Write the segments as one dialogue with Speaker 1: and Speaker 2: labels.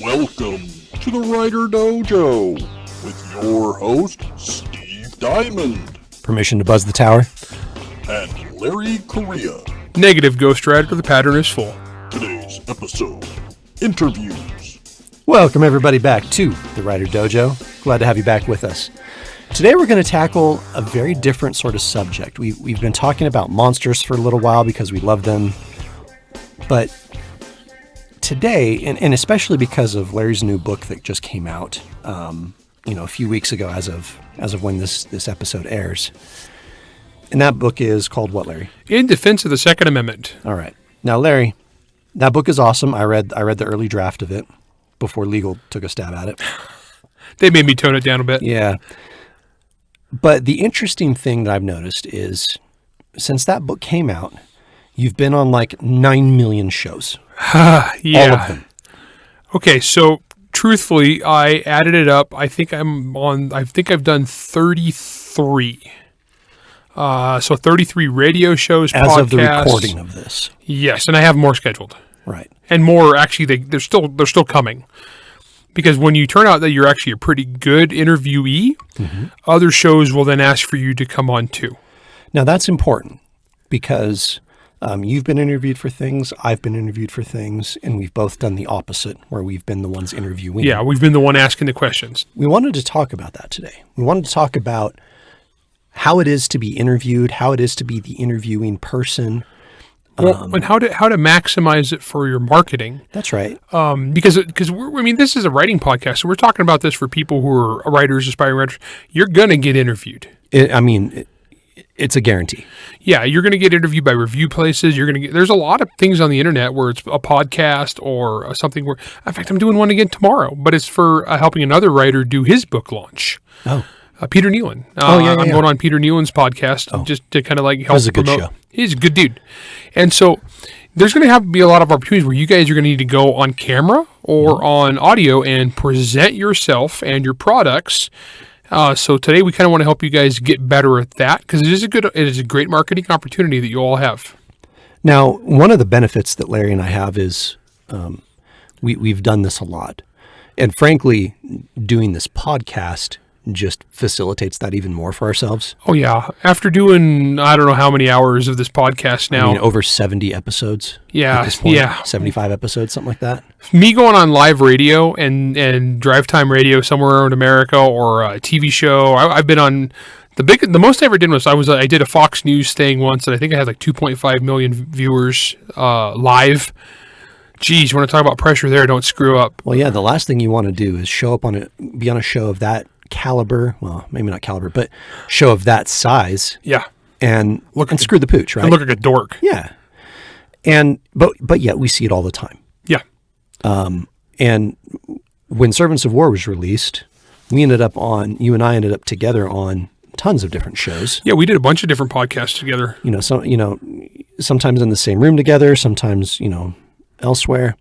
Speaker 1: Welcome to the Writer Dojo with your host, Steve Diamond.
Speaker 2: Permission to buzz the tower.
Speaker 1: And Larry Correia.
Speaker 3: Negative, Ghost Rider, the pattern is full.
Speaker 1: Today's episode, interviews.
Speaker 2: Welcome everybody back to the Writer Dojo. Glad to have you back with us. Today we're going to tackle a very different sort of subject. We've been talking about monsters for a little while because we love them. But today, and especially because of Larry's new book that just came out, a few weeks ago as of when this episode airs. And that book is called what, Larry?
Speaker 3: In Defense of the Second Amendment.
Speaker 2: All right. Now, Larry, that book is awesome. I read the early draft of it before legal took a stab at it.
Speaker 3: They made me tone it down a bit.
Speaker 2: Yeah. But the interesting thing that I've noticed is since that book came out, you've been on like 9 million shows.
Speaker 3: Yeah.
Speaker 2: All of them.
Speaker 3: Okay, so truthfully, I added it up. I think I've done 33. So 33 radio shows,
Speaker 2: as
Speaker 3: podcasts.
Speaker 2: of the recording of this.
Speaker 3: Yes, and I have more scheduled.
Speaker 2: Right.
Speaker 3: And more, actually, they're still coming. Because when you turn out that you're actually a pretty good interviewee, other shows will then ask for you to come on too.
Speaker 2: Now, that's important because you've been interviewed for things, I've been interviewed for things, and we've both done the opposite, where we've been the ones interviewing.
Speaker 3: Yeah, we've been the one asking the questions.
Speaker 2: We wanted to talk about that today. We wanted to talk about how it is to be interviewed, how it is to be the interviewing person.
Speaker 3: Well, and how to maximize it for your marketing.
Speaker 2: That's right.
Speaker 3: Because this is a writing podcast, so we're talking about this for people who are writers, aspiring writers. You're going to get interviewed.
Speaker 2: It's a guarantee.
Speaker 3: Yeah, you're going to get interviewed by review places. There's a lot of things on the internet where it's a podcast or something where, in fact, I'm doing one again tomorrow, but it's for helping another writer do his book launch.
Speaker 2: Oh.
Speaker 3: Peter Nealon. I'm going on Peter Nealon's podcast just to kind of like help
Speaker 2: promote. Good show.
Speaker 3: He's a good dude. And so there's going to have to be a lot of opportunities where you guys are going to need to go on camera or on audio and present yourself and your products. So today we kind of want to help you guys get better at that because it is a great marketing opportunity that you all have.
Speaker 2: Now, one of the benefits that Larry and I have is we've done this a lot. And frankly, doing this podcast just facilitates that even more for ourselves.
Speaker 3: Oh, yeah. After doing, I don't know how many hours of this podcast now.
Speaker 2: Over 70 episodes.
Speaker 3: Yeah.
Speaker 2: At this point,
Speaker 3: yeah.
Speaker 2: 75 episodes, something like that.
Speaker 3: Me going on live radio and drive time radio somewhere around America or a TV show. I've been on the most I ever did was I did a Fox News thing once and I think I had like 2.5 million viewers live. Geez, you want to talk about pressure there? Don't screw up.
Speaker 2: Well, yeah, the last thing you want to do is be on a show of that caliber, well, maybe not caliber, but show of that size.
Speaker 3: Yeah.
Speaker 2: And screw the pooch, right?
Speaker 3: And look like a dork.
Speaker 2: Yeah. And but yet we see it all the time.
Speaker 3: Yeah.
Speaker 2: And when Servants of War was released, you and I ended up together on tons of different shows.
Speaker 3: Yeah, we did a bunch of different podcasts together.
Speaker 2: Sometimes in the same room together, sometimes, elsewhere.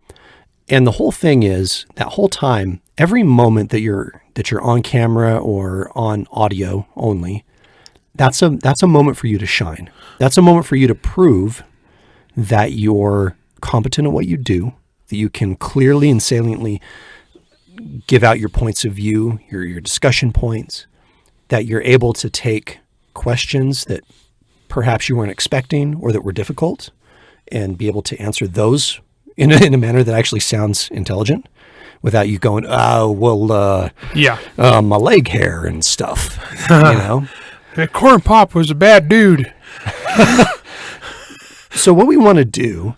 Speaker 2: And the whole thing is that whole time, every moment that you're on camera or on audio only, that's a moment for you to shine. That's a moment for you to prove that you're competent at what you do, that you can clearly and saliently give out your points of view, your discussion points, that you're able to take questions that perhaps you weren't expecting or that were difficult and be able to answer those in a manner that actually sounds intelligent without you going, my leg hair and stuff,
Speaker 3: That Corn Pop was a bad dude.
Speaker 2: So what we want to do,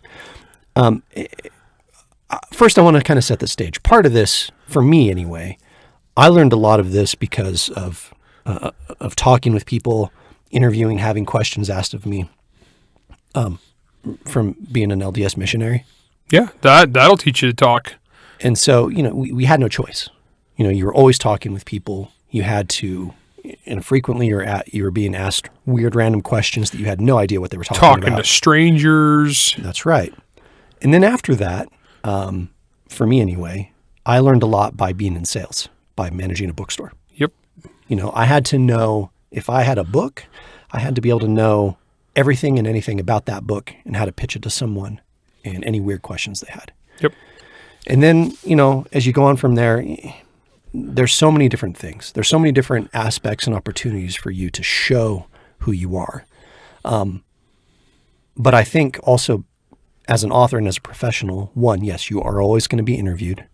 Speaker 2: first I want to kind of set the stage. Part of this, for me anyway, I learned a lot of this because of talking with people, interviewing, having questions asked of me from being an LDS missionary.
Speaker 3: Yeah, that'll teach you to talk.
Speaker 2: And so, we had no choice. You were always talking with people. You had to, and frequently you were being asked weird random questions that you had no idea what they were talking about.
Speaker 3: Talking to strangers.
Speaker 2: That's right. And then after that, for me anyway, I learned a lot by being in sales, by managing a bookstore.
Speaker 3: Yep.
Speaker 2: I had to know if I had a book, I had to be able to know everything and anything about that book and how to pitch it to someone and any weird questions they had.
Speaker 3: Yep.
Speaker 2: And then, as you go on from there, there's so many different things. There's so many different aspects and opportunities for you to show who you are. But I think also as an author and as a professional, one, yes, you are always going to be interviewed.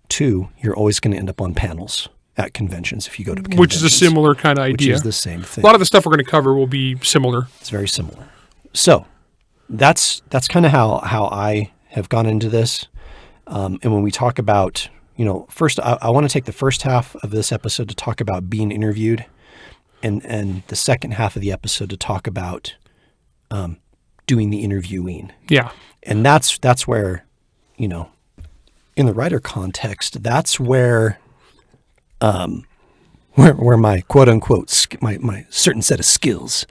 Speaker 2: Two, you're always going to end up on panels at conventions if you go to conventions.
Speaker 3: Which is a similar kind of idea.
Speaker 2: Which is the same thing.
Speaker 3: A lot of the stuff we're going to cover will be similar.
Speaker 2: It's very similar. So that's kind of how I have gone into this. And when we talk about, first, I want to take the first half of this episode to talk about being interviewed, and the second half of the episode to talk about doing the interviewing.
Speaker 3: Yeah.
Speaker 2: And that's where, in the writer context, that's where my quote unquote, my certain set of skills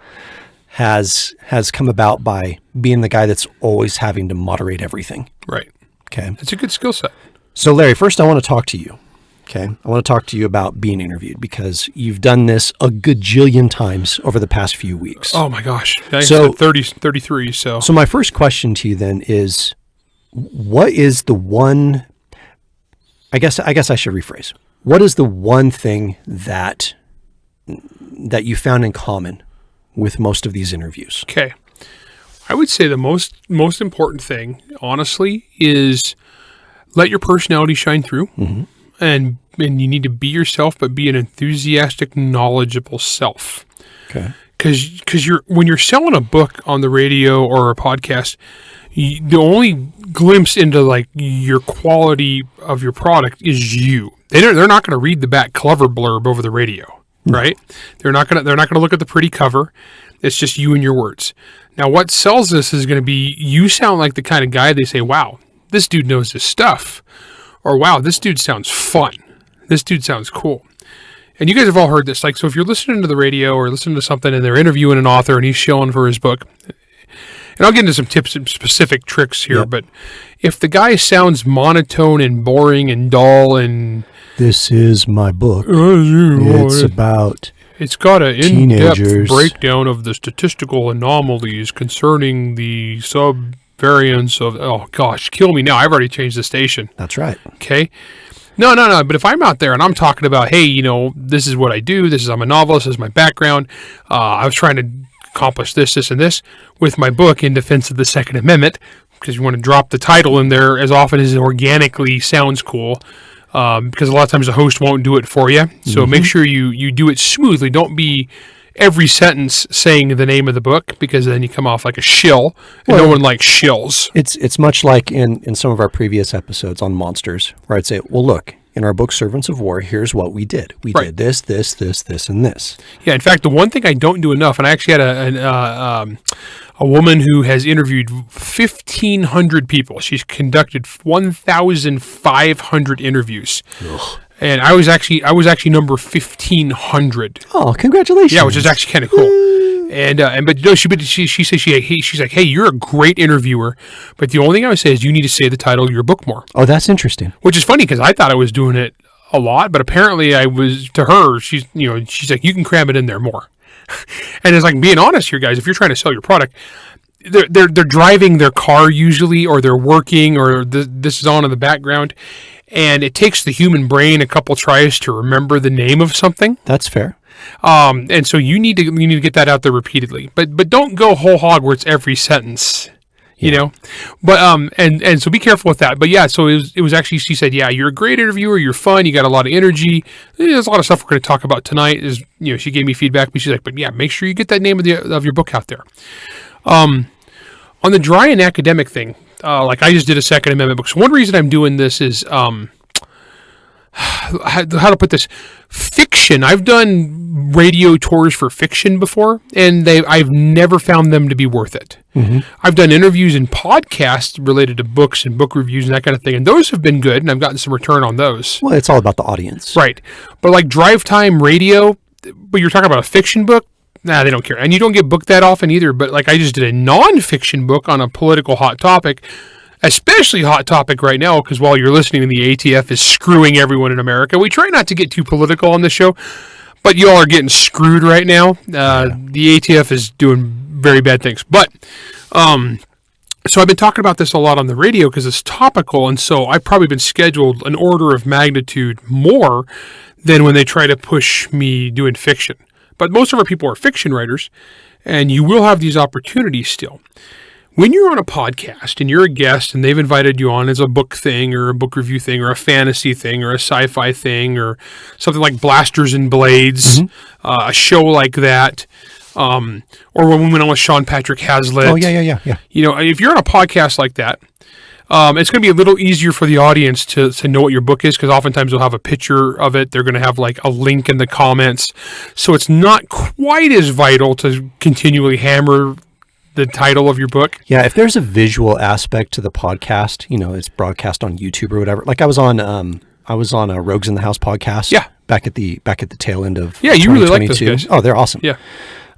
Speaker 2: has come about by being the guy that's always having to moderate everything.
Speaker 3: Right.
Speaker 2: Okay.
Speaker 3: It's a good skill set.
Speaker 2: So Larry, first I want to talk to you. Okay. I want to talk to you about being interviewed because you've done this a gajillion times over the past few weeks.
Speaker 3: Oh my gosh. I
Speaker 2: So-
Speaker 3: said 33. So
Speaker 2: my first question to you then is, what is the one, I guess I should rephrase. What is the one thing that you found in common with most of these interviews?
Speaker 3: Okay. I would say the most important thing, honestly, is let your personality shine through.
Speaker 2: Mm-hmm.
Speaker 3: And you need to be yourself, but be an enthusiastic, knowledgeable self.
Speaker 2: Okay.
Speaker 3: Because when you're selling a book on the radio or a podcast, the only glimpse into like your quality of your product is you. They're not going to read the back cover blurb over the radio, right? They're not going to look at the pretty cover. It's just you and your words. Now, what sells this is going to be you sound like the kind of guy they say, "Wow, this dude knows his stuff," or "Wow, this dude sounds fun. This dude sounds cool." And you guys have all heard this. Like, so if you're listening to the radio or listening to something and they're interviewing an author and he's shilling for his book, and I'll get into some tips and specific tricks here, but if the guy sounds monotone and boring and dull and...
Speaker 2: This is my book. It's about...
Speaker 3: It's got an in-depth
Speaker 2: teenagers.
Speaker 3: breakdown of the statistical anomalies concerning the subvariance of... Oh, gosh, kill me now. I've already changed the station.
Speaker 2: That's right.
Speaker 3: Okay? No. But if I'm out there and I'm talking about, hey, this is what I do. I'm a novelist. This is my background. I was trying to accomplish this, and this with my book in defense of the Second Amendment, because you want to drop the title in there as often as it organically sounds cool. Because a lot of times the host won't do it for you. So make sure you do it smoothly. Don't be every sentence saying the name of the book, because then you come off like a shill, and no one likes shills.
Speaker 2: It's much like in some of our previous episodes on monsters, where I'd say, well, look, in our book, Servants of War, here's what we did. We did this, and this. Yeah,
Speaker 3: in fact, the one thing I don't do enough, and I actually had a woman who has interviewed 1,500 people. She's conducted 1,500 interviews. Ugh. And I was actually number 1,500.
Speaker 2: Oh, congratulations!
Speaker 3: Yeah, which is actually kind of cool. But she says she's like, hey, you're a great interviewer, but the only thing I would say is you need to say the title of your book more.
Speaker 2: Oh, that's interesting.
Speaker 3: Which is funny because I thought I was doing it a lot, but apparently I was. To her, she's like, you can cram it in there more. And it's like, being honest here, guys, if you're trying to sell your product, they're driving their car usually, or they're working, or this is on in the background. And it takes the human brain a couple tries to remember the name of something.
Speaker 2: That's fair.
Speaker 3: And so you need to get that out there repeatedly. But don't go whole hog where it's every sentence, you know. But and so be careful with that. But yeah, so it was actually, she said, yeah, you're a great interviewer. You're fun. You got a lot of energy. There's a lot of stuff we're going to talk about tonight. She gave me feedback, but she's like, but yeah, make sure you get that name of your book out there. On the dry and academic thing. Like I just did a Second Amendment book. So one reason I'm doing this is, how to put this, fiction. I've done radio tours for fiction before, and I've never found them to be worth it. Mm-hmm. I've done interviews and podcasts related to books and book reviews and that kind of thing, and those have been good, and I've gotten some return on those.
Speaker 2: Well, it's all about the audience.
Speaker 3: Right. But like drive time radio, but you're talking about a fiction book, nah, they don't care. And you don't get booked that often either. But like I just did a non-fiction book on a political hot topic, especially hot topic right now, because while you're listening, the ATF is screwing everyone in America. We try not to get too political on this show, but you all are getting screwed right now. The ATF is doing very bad things. But So I've been talking about this a lot on the radio because it's topical, and so I've probably been scheduled an order of magnitude more than when they try to push me doing fiction. But most of our people are fiction writers, and you will have these opportunities still. When you're on a podcast and you're a guest and they've invited you on as a book thing or a book review thing or a fantasy thing or a sci-fi thing or something like Blasters and Blades, a show like that, or when we went on with Sean Patrick Hazlitt.
Speaker 2: Oh, yeah.
Speaker 3: You know, if you're on a podcast like that, it's going to be a little easier for the audience to know what your book is because oftentimes they'll have a picture of it. They're going to have like a link in the comments. So it's not quite as vital to continually hammer the title of your book.
Speaker 2: Yeah, if there's a visual aspect to the podcast, you know, it's broadcast on YouTube or whatever. Like I was on a Rogues in the House podcast.
Speaker 3: Yeah.
Speaker 2: Back at the tail end of
Speaker 3: Yeah, you really like those guys.
Speaker 2: Oh, they're awesome.
Speaker 3: Yeah.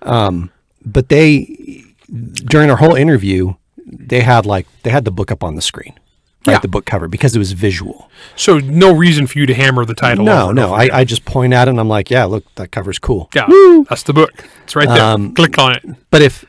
Speaker 2: But during our whole interview, they had the book up on the screen, right?
Speaker 3: Yeah.
Speaker 2: The book cover, because it was visual.
Speaker 3: So no reason for you to hammer the title.
Speaker 2: No. I just point at it and I'm like, yeah, look, that cover's cool.
Speaker 3: Yeah, that's the book. It's right there. Click on it.
Speaker 2: But if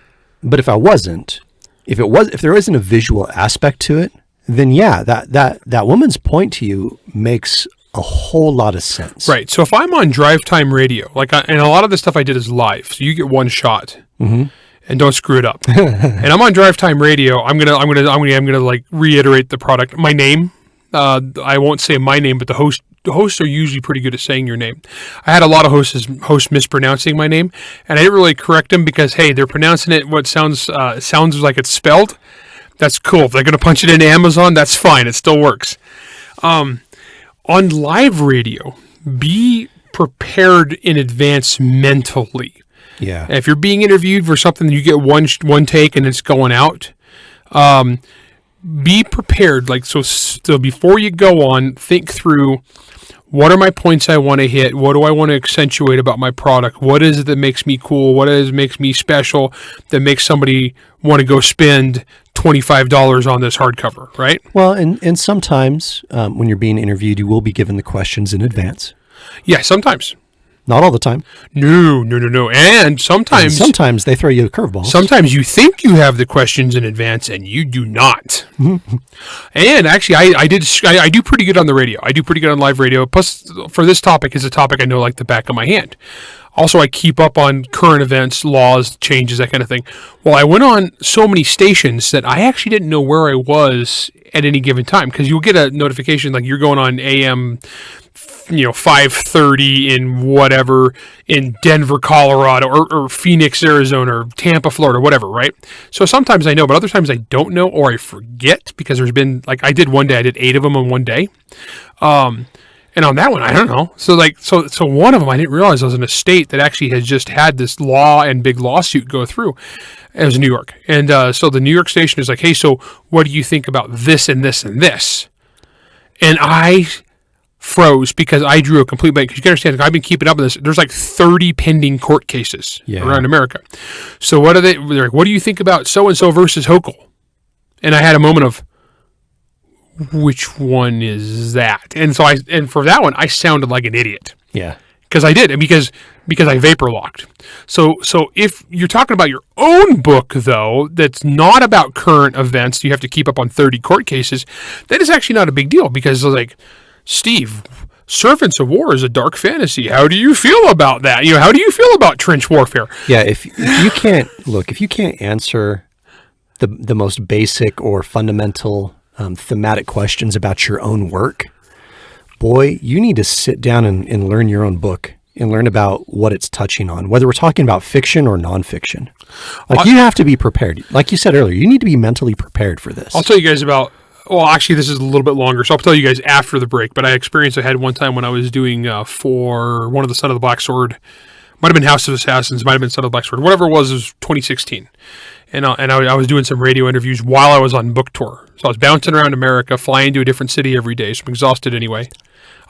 Speaker 2: there isn't a visual aspect to it, then yeah, that woman's point to you makes a whole lot of sense.
Speaker 3: Right. So if I'm on drive time radio, and a lot of the stuff I did is live, so you get one shot, and don't screw it up. And I'm on drive time radio. I'm gonna like reiterate the product. My name. I won't say my name, but the hosts are usually pretty good at saying your name. I had a lot of hosts mispronouncing my name, and I didn't really correct them because hey, they're pronouncing it what sounds like it's spelled. That's cool. If they're gonna punch it into Amazon, that's fine. It still works. On live radio, be prepared in advance mentally.
Speaker 2: Yeah.
Speaker 3: If you're being interviewed for something, you get one take and it's going out. Be prepared. So before you go on, think through what are my points I want to hit? What do I want to accentuate about my product? What is it that makes me cool? What makes me special that makes somebody want to go spend $25 on this hardcover, right?
Speaker 2: Well, and sometimes when you're being interviewed, you will be given the questions in advance.
Speaker 3: Yeah, sometimes.
Speaker 2: Not all the time.
Speaker 3: No. And
Speaker 2: sometimes they throw you a curveball.
Speaker 3: Sometimes you think you have the questions in advance and you do not. And actually, I do pretty good on the radio. I do pretty good on live radio. Plus, for this topic, is a topic I know like the back of my hand. Also, I keep up on current events, laws, changes, that kind of thing. Well, I went on so many stations that I actually didn't know where I was at any given time because you'll get a notification like you're going on AM 5:30 in whatever in Denver, Colorado, or Phoenix, Arizona, or Tampa, Florida, whatever, right? So sometimes I know, but other times I don't know or I forget because there's been I did 8 of them in one day. And on that one, I don't know. So one of them, I didn't realize I was in a state that actually has just had this law and big lawsuit go through. It was New York. And so the New York station is like, hey, so what do you think about this and this and this? And I froze because I drew a complete blank. Because you can understand, I've been keeping up with this. There's 30 pending court cases around America. So what are they? They're like, what do you think about so-and-so versus Hochul? And I had a moment of, which one is that? And so for that one, I sounded like an idiot.
Speaker 2: Yeah.
Speaker 3: Because I did, and because I vapor locked. So if you're talking about your own book, though, that's not about current events, you have to keep up on 30 court cases, that is actually not a big deal because, Steve, Servants of War is a dark fantasy. How do you feel about that? How do you feel about trench warfare?
Speaker 2: Yeah, if you can't answer the most basic or fundamental thematic questions about your own work, boy, you need to sit down and learn your own book and learn about what it's touching on, whether we're talking about fiction or nonfiction. You have to be prepared. Like you said earlier, you need to be mentally prepared for this.
Speaker 3: I'll tell you guys about, well, actually, this is a little bit longer, so I'll tell you guys after the break, but I had one time when I was doing for one of the Son of the Black Sword, might have been House of Assassins, might have been Son of the Black Sword, whatever it was 2016. And I was doing some radio interviews while I was on book tour. So I was bouncing around America, flying to a different city every day. So I'm exhausted anyway.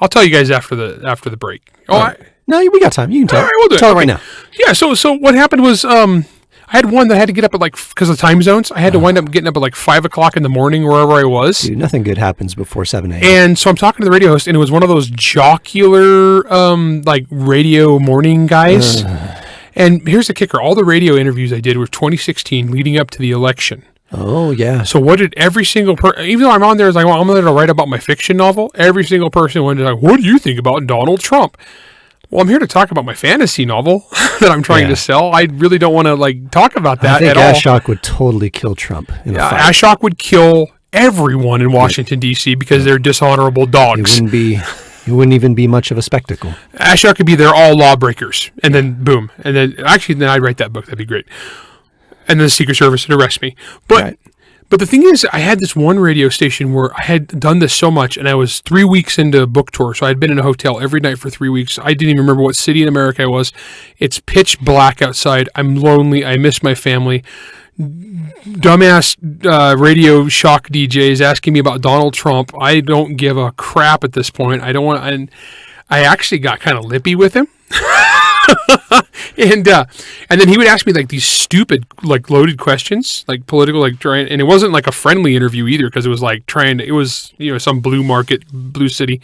Speaker 3: I'll tell you guys after the break. Oh,
Speaker 2: right. No, we got time. You can tell.
Speaker 3: All right, we'll do
Speaker 2: tell
Speaker 3: it.
Speaker 2: it right now.
Speaker 3: Yeah. So what happened was I had one that I had to get up at because of time zones. I had to wind up getting up at 5 o'clock in the morning wherever I was.
Speaker 2: Dude, nothing good happens before 7 a.m.
Speaker 3: And so I'm talking to the radio host, and it was one of those jocular radio morning guys. And here's the kicker. All the radio interviews I did were 2016 leading up to the election.
Speaker 2: Oh, yeah.
Speaker 3: So what did every single person, even though I'm on there, like, well, I'm going to write about my fiction novel, every single person went like, what do you think about Donald Trump? Well, I'm here to talk about my fantasy novel that I'm trying to sell. I really don't want to like talk about that at all.
Speaker 2: I think Ashok would totally kill Trump in a fight.
Speaker 3: Ashok would kill everyone in Washington, D.C. because they're dishonorable dogs.
Speaker 2: It wouldn't even be much of a spectacle.
Speaker 3: Ashok could be they're all lawbreakers. And then boom. And then actually then I'd write that book. That'd be great. And then the Secret Service would arrest me. But the thing is, I had this one radio station where I had done this so much, and I was 3 weeks into a book tour, so I had been in a hotel every night for 3 weeks. I didn't even remember what city in America I was. It's pitch black outside. I'm lonely. I miss my family. Dumbass radio shock DJs asking me about Donald Trump. I don't give a crap at this point. I don't want to. And I actually got kind of lippy with him. and then he would ask me like these stupid like loaded questions, like political, like trying, and it wasn't like a friendly interview either, because it was like it was some blue market, blue city,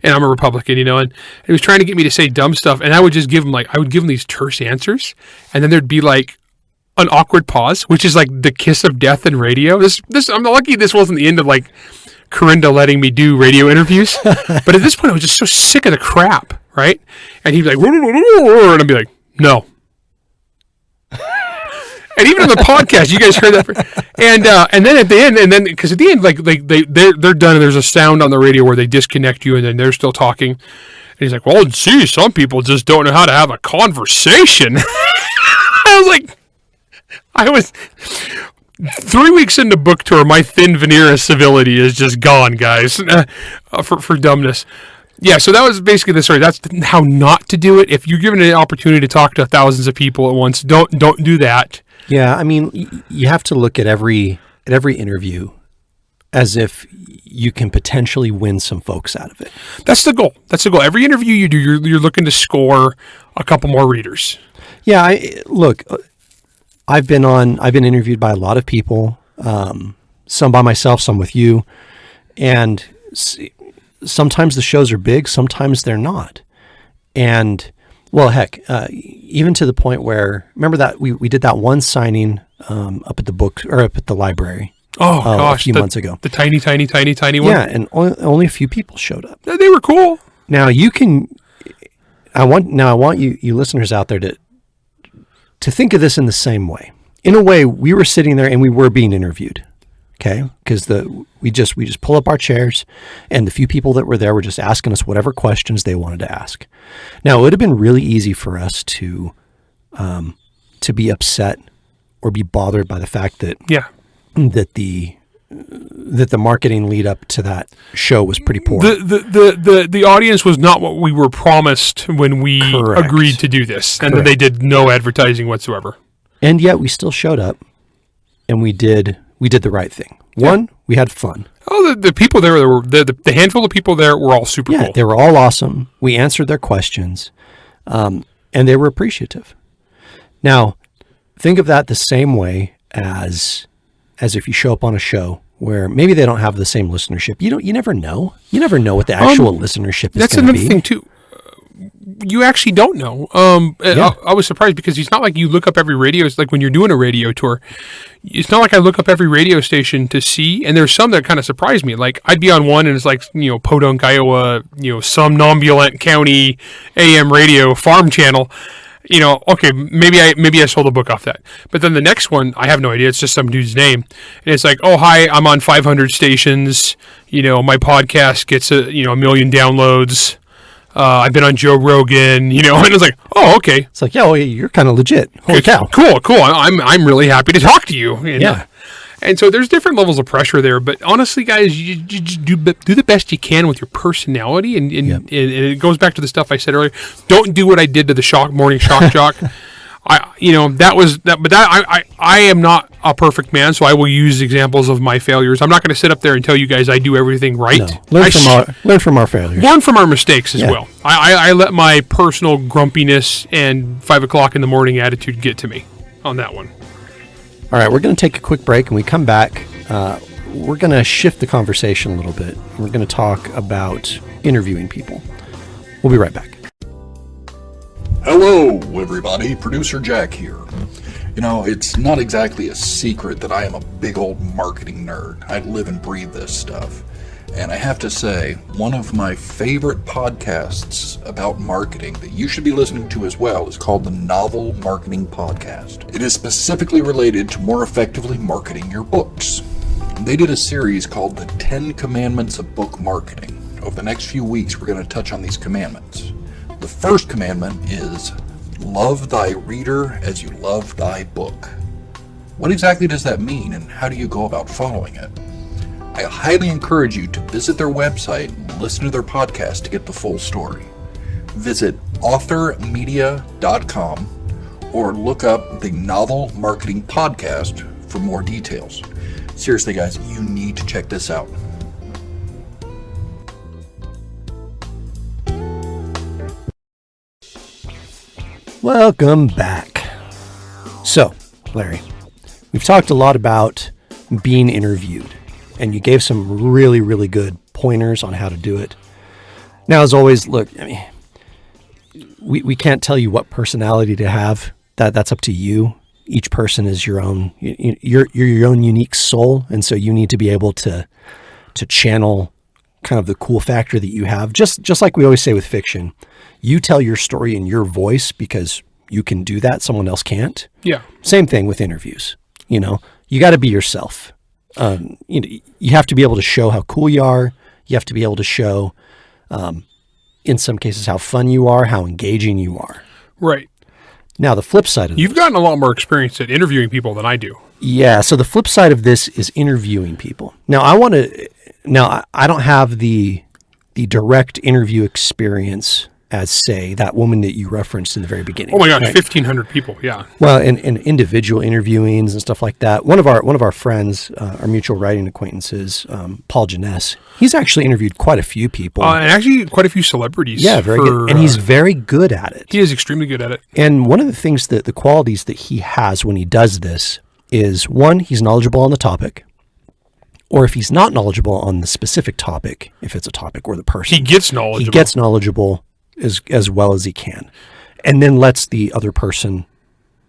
Speaker 3: and I'm a Republican, and he was trying to get me to say dumb stuff, and I would just give him these terse answers, and then there'd be like an awkward pause, which is like the kiss of death in radio. This I'm lucky this wasn't the end of like Corinda letting me do radio interviews, but at this point I was just so sick of the crap. Right? And he'd be like, and I'd be like, no. And even on the podcast, you guys heard that. And then at the end, because at the end, like they're done, and there's a sound on the radio where they disconnect you, and then they're still talking. And he's like, well, gee, some people just don't know how to have a conversation. I was 3 weeks into book tour, my thin veneer of civility is just gone, guys, for dumbness. Yeah, so that was basically the story. That's how not to do it. If you're given an opportunity to talk to thousands of people at once, don't do that.
Speaker 2: Yeah, I mean, you have to look at every interview as if you can potentially win some folks out of it.
Speaker 3: That's the goal. Every interview you do, you're looking to score a couple more readers.
Speaker 2: Yeah, I've been interviewed by a lot of people, some by myself, some with you, and sometimes the shows are big, sometimes they're not. And, well, heck, even to the point where, remember that we did that one signing up at the library. Oh, gosh. A few months ago.
Speaker 3: The tiny one?
Speaker 2: Yeah, and only a few people showed up.
Speaker 3: They were cool.
Speaker 2: Now, I want you listeners out there to think of this in the same way. In a way, we were sitting there and we were being interviewed. Okay, because we just pull up our chairs, and the few people that were there were just asking us whatever questions they wanted to ask. Now, it would have been really easy for us to be upset or be bothered by the fact that the marketing lead up to that show was pretty poor.
Speaker 3: The audience was not what we were promised when we agreed to do this, and they did no advertising whatsoever.
Speaker 2: And yet, we still showed up, and we did the right thing. One, we had fun.
Speaker 3: Oh, the people there, the handful of people there were all super cool.
Speaker 2: They were all awesome. We answered their questions, and they were appreciative. Now, think of that the same way as if you show up on a show where maybe they don't have the same listenership. You never know. You never know what the actual listenership is going to be.
Speaker 3: That's another thing, too. You actually don't know. I was surprised because it's not like you look up every radio. It's like when you're doing a radio tour, it's not like I look up every radio station to see. And there's some that kind of surprise me. Like I'd be on one and it's like, Podunk, Iowa, somnambulant county AM radio farm channel. Okay, maybe I sold a book off that. But then the next one, I have no idea. It's just some dude's name. And it's like, oh, hi, I'm on 500 stations. My podcast gets a million downloads. I've been on Joe Rogan, and it's like, oh, okay.
Speaker 2: It's like, yeah, well, you're kind of legit. Holy cow.
Speaker 3: Cool. I'm really happy to talk to you. And so there's different levels of pressure there. But honestly, guys, you just do the best you can with your personality. And it goes back to the stuff I said earlier. Don't do what I did to the morning shock jock. I am not a perfect man, so I will use examples of my failures. I'm not going to sit up there and tell you guys I do everything right.
Speaker 2: No. Learn from our failures.
Speaker 3: Learn from our mistakes as well. I let my personal grumpiness and 5 o'clock in the morning attitude get to me on that one.
Speaker 2: All right, we're going to take a quick break, and we come back. We're going to shift the conversation a little bit. We're going to talk about interviewing people. We'll be right back.
Speaker 1: Hello, everybody. Producer Jack here. You know, it's not exactly a secret that I am a big old marketing nerd. I live and breathe this stuff. And I have to say, one of my favorite podcasts about marketing that you should be listening to as well is called the Novel Marketing Podcast. It is specifically related to more effectively marketing your books. They did a series called the 10 Commandments of Book Marketing. Over the next few weeks, we're going to touch on these commandments. The first commandment is, love thy reader as you love thy book. What exactly does that mean, and how do you go about following it? I highly encourage you to visit their website and listen to their podcast to get the full story. Visit authormedia.com or look up the Novel Marketing Podcast for more details. Seriously, guys, you need to check this out.
Speaker 2: Welcome back. So, Larry, we've talked a lot about being interviewed, and you gave some really, really good pointers on how to do it. Now, as always, look, I mean, we can't tell you what personality to have. That's up to you. Each person is your own. You're your own unique soul, and so you need to be able to channel kind of the cool factor that you have. Just like we always say with fiction, you tell your story in your voice because you can do that. Someone else can't. Yeah. Same thing with interviews. You know, you got to be yourself. You have to be able to show how cool you are. You have to be able to show, in some cases, how fun you are, how engaging you are.
Speaker 3: Right.
Speaker 2: Now, the flip side of
Speaker 3: You've gotten a lot more experience at interviewing people than I do.
Speaker 2: Yeah. So the flip side of this is interviewing people. Now, I don't have the direct interview experience as, say, that woman that you referenced in the very beginning.
Speaker 3: Oh my gosh, right? 1,500 people, yeah.
Speaker 2: Well, and individual interviewings and stuff like that. One of our friends, our mutual writing acquaintances, Paul Janess, he's actually interviewed quite a few people.
Speaker 3: And actually quite a few celebrities.
Speaker 2: Yeah, very good. And he's very good at it.
Speaker 3: He is extremely good at it.
Speaker 2: And one of the things the qualities that he has when he does this is, one, he's knowledgeable on the topic. Or if he's not knowledgeable on the specific topic, if it's a topic or the person.
Speaker 3: He gets knowledgeable.
Speaker 2: He gets knowledgeable as well as he can, and then lets the other person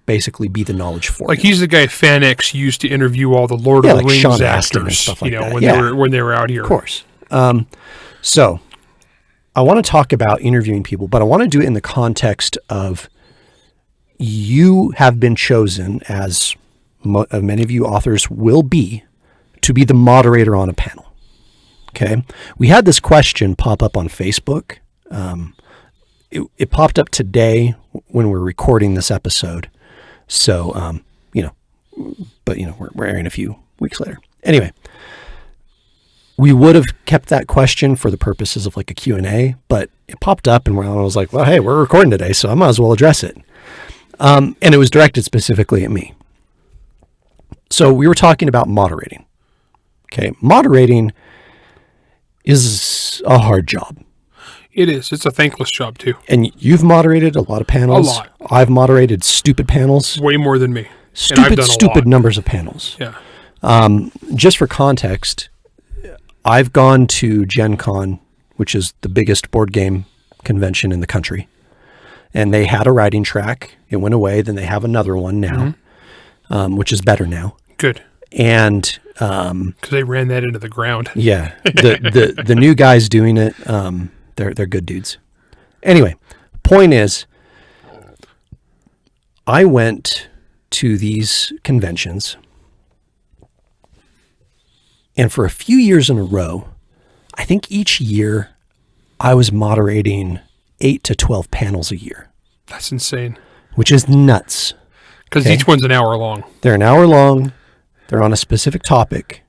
Speaker 2: basically be the knowledge for him.
Speaker 3: Like he's the guy FanX used to interview all the Lord of the Rings
Speaker 2: Sean
Speaker 3: actors,
Speaker 2: and stuff like that.
Speaker 3: when they were out here.
Speaker 2: Of course. So I want to talk about interviewing people, but I want to do it in the context of you have been chosen, as many of you authors will be, to be the moderator on a panel. Okay. We had this question pop up on Facebook. It popped up today when we're recording this episode. So, we're airing a few weeks later. Anyway, we would have kept that question for the purposes of like a Q&A, but it popped up and I was like, well, hey, we're recording today, so I might as well address it. And it was directed specifically at me. So we were talking about moderating. Okay. Moderating is a hard job.
Speaker 3: It is. It's a thankless job too.
Speaker 2: And you've moderated a lot of panels.
Speaker 3: A lot.
Speaker 2: I've moderated stupid panels.
Speaker 3: Way more than me.
Speaker 2: Stupid numbers of panels.
Speaker 3: Yeah.
Speaker 2: Just for context, I've gone to Gen Con, which is the biggest board game convention in the country. And they had a writing track. It went away. Then they have another one now, which is better now.
Speaker 3: Good.
Speaker 2: And
Speaker 3: because they ran that into the ground.
Speaker 2: Yeah. The new guys doing it, they're good dudes. Anyway, point is, I went to these conventions, and for a few years in a row, I think each year I was moderating 8 to 12 panels a year.
Speaker 3: That's insane.
Speaker 2: Which is nuts.
Speaker 3: Because each one's an hour long.
Speaker 2: They're an hour long. They're on a specific topic.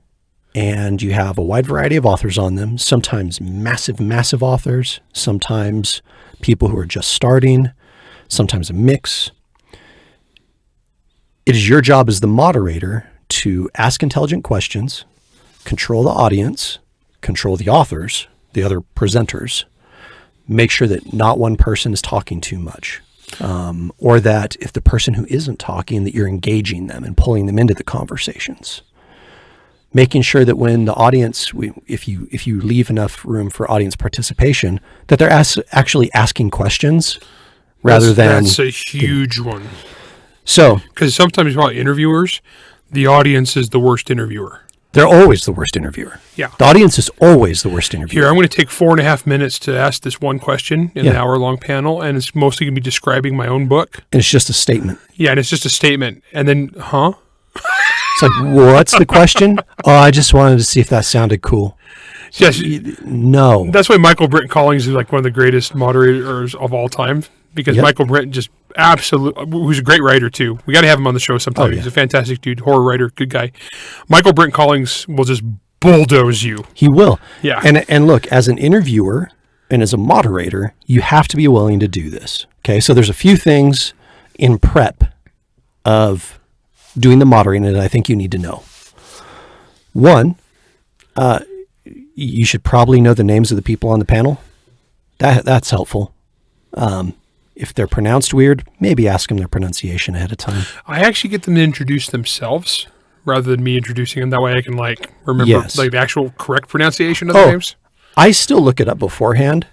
Speaker 2: And you have a wide variety of authors on them, sometimes massive, massive authors, sometimes people who are just starting, sometimes a mix. It is your job as the moderator to ask intelligent questions, control the audience, control the authors, the other presenters, make sure that not one person is talking too much, or that if the person who isn't talking, that you're engaging them and pulling them into the conversations. Making sure that when the audience, if you leave enough room for audience participation, that they're actually asking questions rather than...
Speaker 3: That's a huge one.
Speaker 2: So
Speaker 3: Because sometimes about interviewers, the audience is the worst interviewer.
Speaker 2: they're always the worst interviewer.
Speaker 3: Yeah.
Speaker 2: The audience is always the worst interviewer.
Speaker 3: Here, I'm going to take 4.5 minutes to ask this one question in an hour-long panel, and it's mostly going to be describing my own book.
Speaker 2: And it's just a statement.
Speaker 3: Yeah, and it's just a statement. And then,
Speaker 2: It's like, what's the question? Oh, I just wanted to see if that sounded cool.
Speaker 3: Yes,
Speaker 2: No.
Speaker 3: that's why Michael Brent Collings is like one of the greatest moderators of all time, because Michael Brent just who's a great writer too. We got to have him on the show sometime. He's a fantastic dude, horror writer, good guy. Michael Brent Collings will just bulldoze you.
Speaker 2: He will.
Speaker 3: Yeah.
Speaker 2: And look, as an interviewer and as a moderator, you have to be willing to do this. Okay. So there's a few things in prep of doing the moderating that I think you need to know. One, you should probably know the names of the people on the panel. That's helpful. If they're pronounced weird, maybe ask them their pronunciation ahead of time.
Speaker 3: I actually get them to introduce themselves rather than me introducing them. That way I can remember the actual correct pronunciation of the names.
Speaker 2: I still look it up beforehand,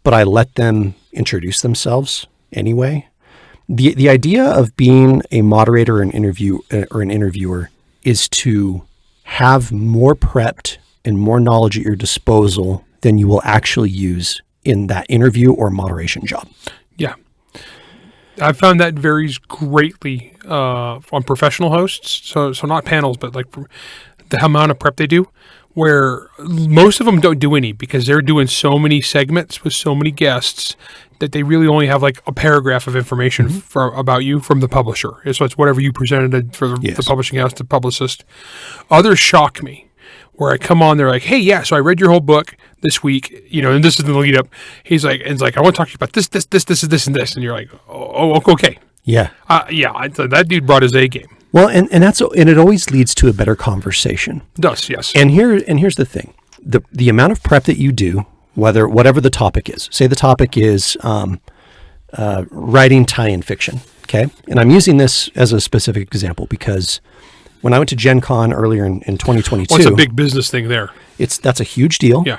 Speaker 2: but I let them introduce themselves anyway. The idea of being a moderator or an interviewer is to have more prepped and more knowledge at your disposal than you will actually use in that interview or moderation job.
Speaker 3: Yeah. I've found that varies greatly on professional hosts. So not panels, but like the amount of prep they do, where most of them don't do any because they're doing so many segments with so many guests that they really only have like a paragraph of information about you from the publisher. So it's whatever you presented for the publishing house, the publicist. Others shock me. Where I come on, they're like, "Hey, yeah, so I read your whole book this week, and this is the lead up." He's like, "I want to talk to you about this, and this," and you're like, "Oh, okay,
Speaker 2: yeah,
Speaker 3: that dude brought his A game."
Speaker 2: Well, and it always leads to a better conversation.
Speaker 3: It does, yes.
Speaker 2: And here's the thing: the amount of prep that you do, whatever the topic is. Say the topic is writing tie-in fiction, okay? And I'm using this as a specific example because when I went to Gen Con earlier in 2022...
Speaker 3: Well, it's a big business thing there.
Speaker 2: That's a huge deal.
Speaker 3: Yeah.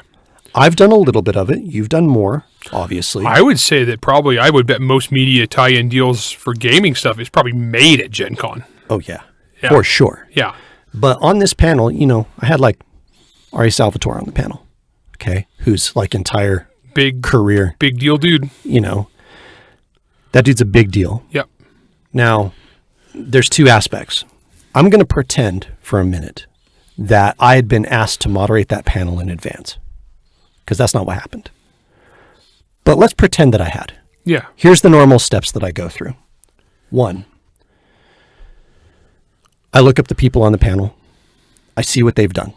Speaker 2: I've done a little bit of it. You've done more, obviously.
Speaker 3: I would say that I would bet most media tie-in deals for gaming stuff is probably made at Gen Con.
Speaker 2: Oh, yeah. For sure.
Speaker 3: Yeah.
Speaker 2: But on this panel, I had like Ari Salvatore on the panel, okay, who's like entire
Speaker 3: big
Speaker 2: career.
Speaker 3: Big deal dude.
Speaker 2: That dude's a big deal.
Speaker 3: Yep.
Speaker 2: Now, there's two aspects. I'm going to pretend for a minute that I had been asked to moderate that panel in advance, because that's not what happened. But let's pretend that I had.
Speaker 3: Yeah.
Speaker 2: Here's the normal steps that I go through. 1, I look up the people on the panel. I see what they've done.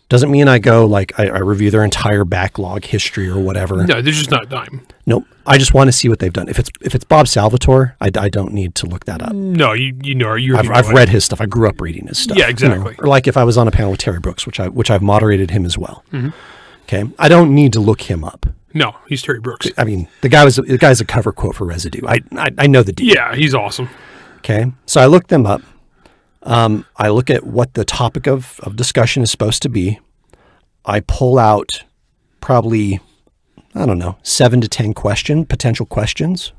Speaker 2: Doesn't mean I go I review their entire backlog history or whatever.
Speaker 3: No, they're just not dime.
Speaker 2: Nope. I just want to see what they've done. If it's Bob Salvatore, I don't need to look that up.
Speaker 3: No,
Speaker 2: I've read his stuff. I grew up reading his stuff.
Speaker 3: Yeah, exactly.
Speaker 2: Or like if I was on a panel with Terry Brooks, which I've moderated him as well. Mm-hmm. Okay. I don't need to look him up.
Speaker 3: No, he's Terry Brooks.
Speaker 2: I mean, the guy's a cover quote for Residue. I know the deal.
Speaker 3: Yeah, he's awesome.
Speaker 2: Okay. So I looked them up. I look at what the topic of discussion is supposed to be. I pull out probably, 7 to 10 potential questions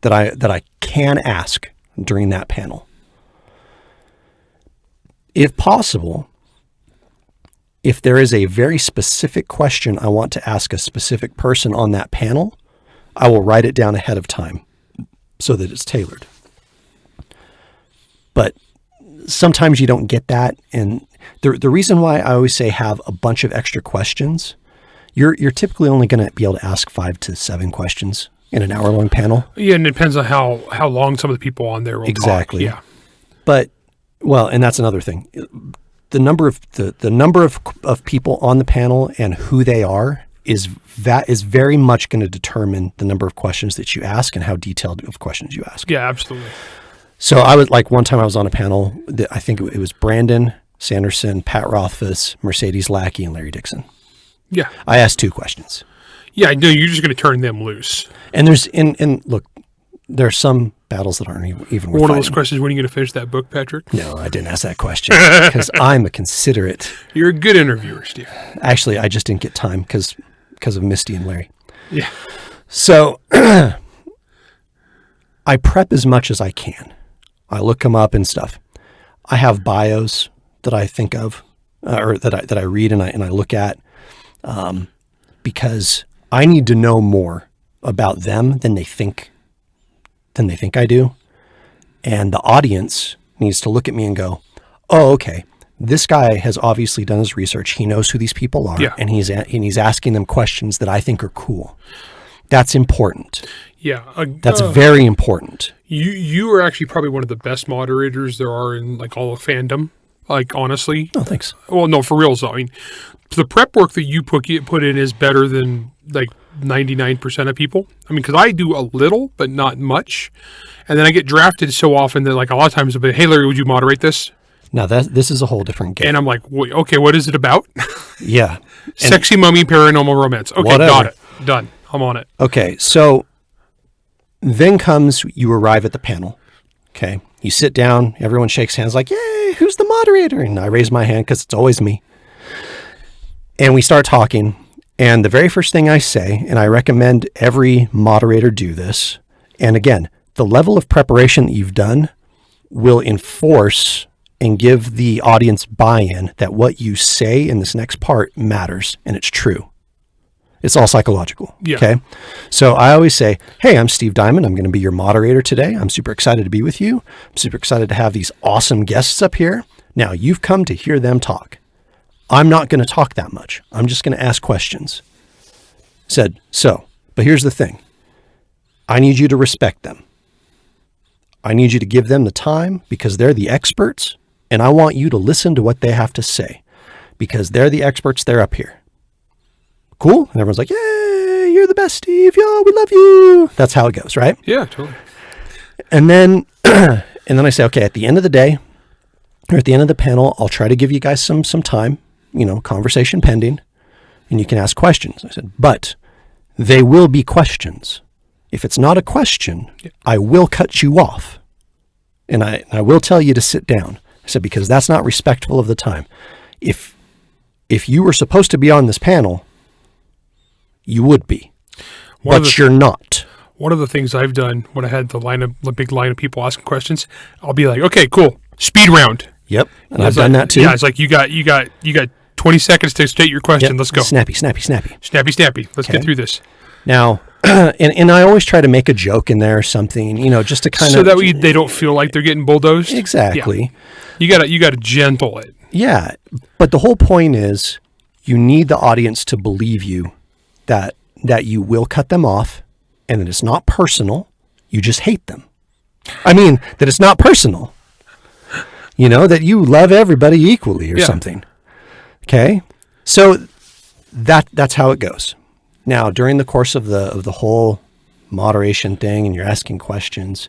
Speaker 2: that I can ask during that panel. If possible, if there is a very specific question I want to ask a specific person on that panel, I will write it down ahead of time so that it's tailored. But sometimes you don't get that. And the reason why I always say have a bunch of extra questions, you're typically only going to be able to ask 5 to 7 questions in an hour-long panel.
Speaker 3: Yeah, and it depends on how long some of the people on there will talk. Yeah.
Speaker 2: But, and that's another thing. The number of people on the panel and who they are is very much going to determine the number of questions that you ask and how detailed of questions you ask.
Speaker 3: Yeah, absolutely.
Speaker 2: So I was one time I was on a panel that I think it was Brandon Sanderson, Pat Rothfuss, Mercedes Lackey, and Larry Dixon.
Speaker 3: Yeah.
Speaker 2: I asked 2 questions.
Speaker 3: Yeah, I know you're just going to turn them loose.
Speaker 2: And look, there are some battles that aren't even worth
Speaker 3: One of those
Speaker 2: fighting.
Speaker 3: questions, when are you going to finish that book, Patrick?
Speaker 2: No, I didn't ask that question because I'm a considerate.
Speaker 3: You're a good interviewer, Steve.
Speaker 2: Actually, I just didn't get time because of Misty and Larry.
Speaker 3: Yeah.
Speaker 2: So I prep as much as I can. I look them up and stuff. I have bios that I think of, or that I read and I look at, because I need to know more about them than they think I do. And the audience needs to look at me and go, oh, okay, this guy has obviously done his research. He knows who these people are, and he's asking them questions that I think are cool. That's important.
Speaker 3: Yeah.
Speaker 2: That's very important.
Speaker 3: You are actually probably one of the best moderators there are in like all of fandom. Like, honestly.
Speaker 2: Oh, thanks.
Speaker 3: Well, no, for real, though. I mean, the prep work that you put in is better than like 99% of people. I mean, because I do a little, but not much. And then I get drafted so often that like a lot of times I'll be, hey, Larry, would you moderate this?
Speaker 2: Now, this is a whole different game.
Speaker 3: And I'm like, okay, what is it about?
Speaker 2: Yeah.
Speaker 3: Sexy mummy paranormal romance. Okay,
Speaker 2: whatever.
Speaker 3: Got it. Done. I'm on it.
Speaker 2: Okay, so then you arrive at the panel. Okay, you sit down, everyone shakes hands like, yay, who's the moderator? And I raise my hand because it's always me. And we start talking. And the very first thing I say, and I recommend every moderator do this, and again, the level of preparation that you've done will enforce and give the audience buy-in that what you say in this next part matters, and it's true. It's all psychological.
Speaker 3: Yeah.
Speaker 2: Okay. So I always say, hey, I'm Steve Diamond. I'm going to be your moderator today. I'm super excited to be with you. I'm super excited to have these awesome guests up here. Now, you've come to hear them talk. I'm not going to talk that much. I'm just going to ask questions. But here's the thing. I need you to respect them. I need you to give them the time because they're the experts, and I want you to listen to what they have to say because they're the experts. They're up here. Cool? And everyone's like, yay, you're the best, Steve. Yo, we love you. That's how it goes, right?
Speaker 3: Yeah, totally.
Speaker 2: And then I say, okay, at the end of the day, or at the end of the panel, I'll try to give you guys some time, conversation pending, and you can ask questions. I said, but they will be questions. If it's not a question, I will cut you off. And I will tell you to sit down. I said, because that's not respectful of the time. If you were supposed to be on this panel, you would be, but you're not.
Speaker 3: One of the things I've done when I had the big line of people asking questions, I'll be like, okay, cool, speed round.
Speaker 2: Yep, and I've done that too.
Speaker 3: Yeah, it's like you got 20 seconds to state your question.
Speaker 2: Yep.
Speaker 3: Let's go.
Speaker 2: Snappy.
Speaker 3: Let's get through this.
Speaker 2: Now, and I always try to make a joke in there or something, just to kind of
Speaker 3: so that way they don't feel like they're getting bulldozed.
Speaker 2: Exactly.
Speaker 3: Yeah. You gotta gentle it.
Speaker 2: Yeah, but the whole point is you need the audience to believe you that you will cut them off and that it's not personal. You just hate them. I mean, that it's not personal. That you love everybody equally or something. Okay? So that's how it goes. Now, during the course of the whole moderation thing and you're asking questions,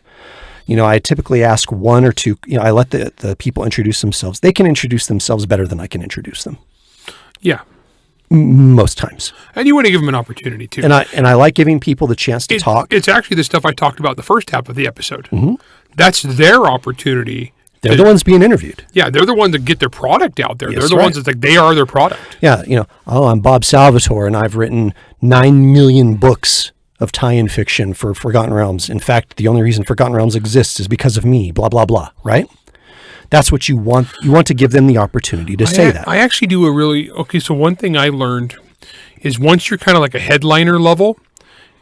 Speaker 2: I typically ask one or two, I let the people introduce themselves. They can introduce themselves better than I can introduce them.
Speaker 3: Yeah.
Speaker 2: Most times.
Speaker 3: And you want to give them an opportunity too.
Speaker 2: And I like giving people the chance to talk.
Speaker 3: It's actually the stuff I talked about the first half of the episode.
Speaker 2: Mm-hmm.
Speaker 3: That's their opportunity.
Speaker 2: They're the ones being interviewed.
Speaker 3: Yeah, they're the ones that get their product out there.
Speaker 2: Yes,
Speaker 3: they're the ones that's like, they are their product.
Speaker 2: Yeah, I'm Bob Salvatore and I've written 9 million books of tie-in fiction for Forgotten Realms. In fact, the only reason Forgotten Realms exists is because of me, blah, blah, blah, right? That's what you want. You want to give them the opportunity to say that.
Speaker 3: I actually do so one thing I learned is once you're kind of like a headliner level,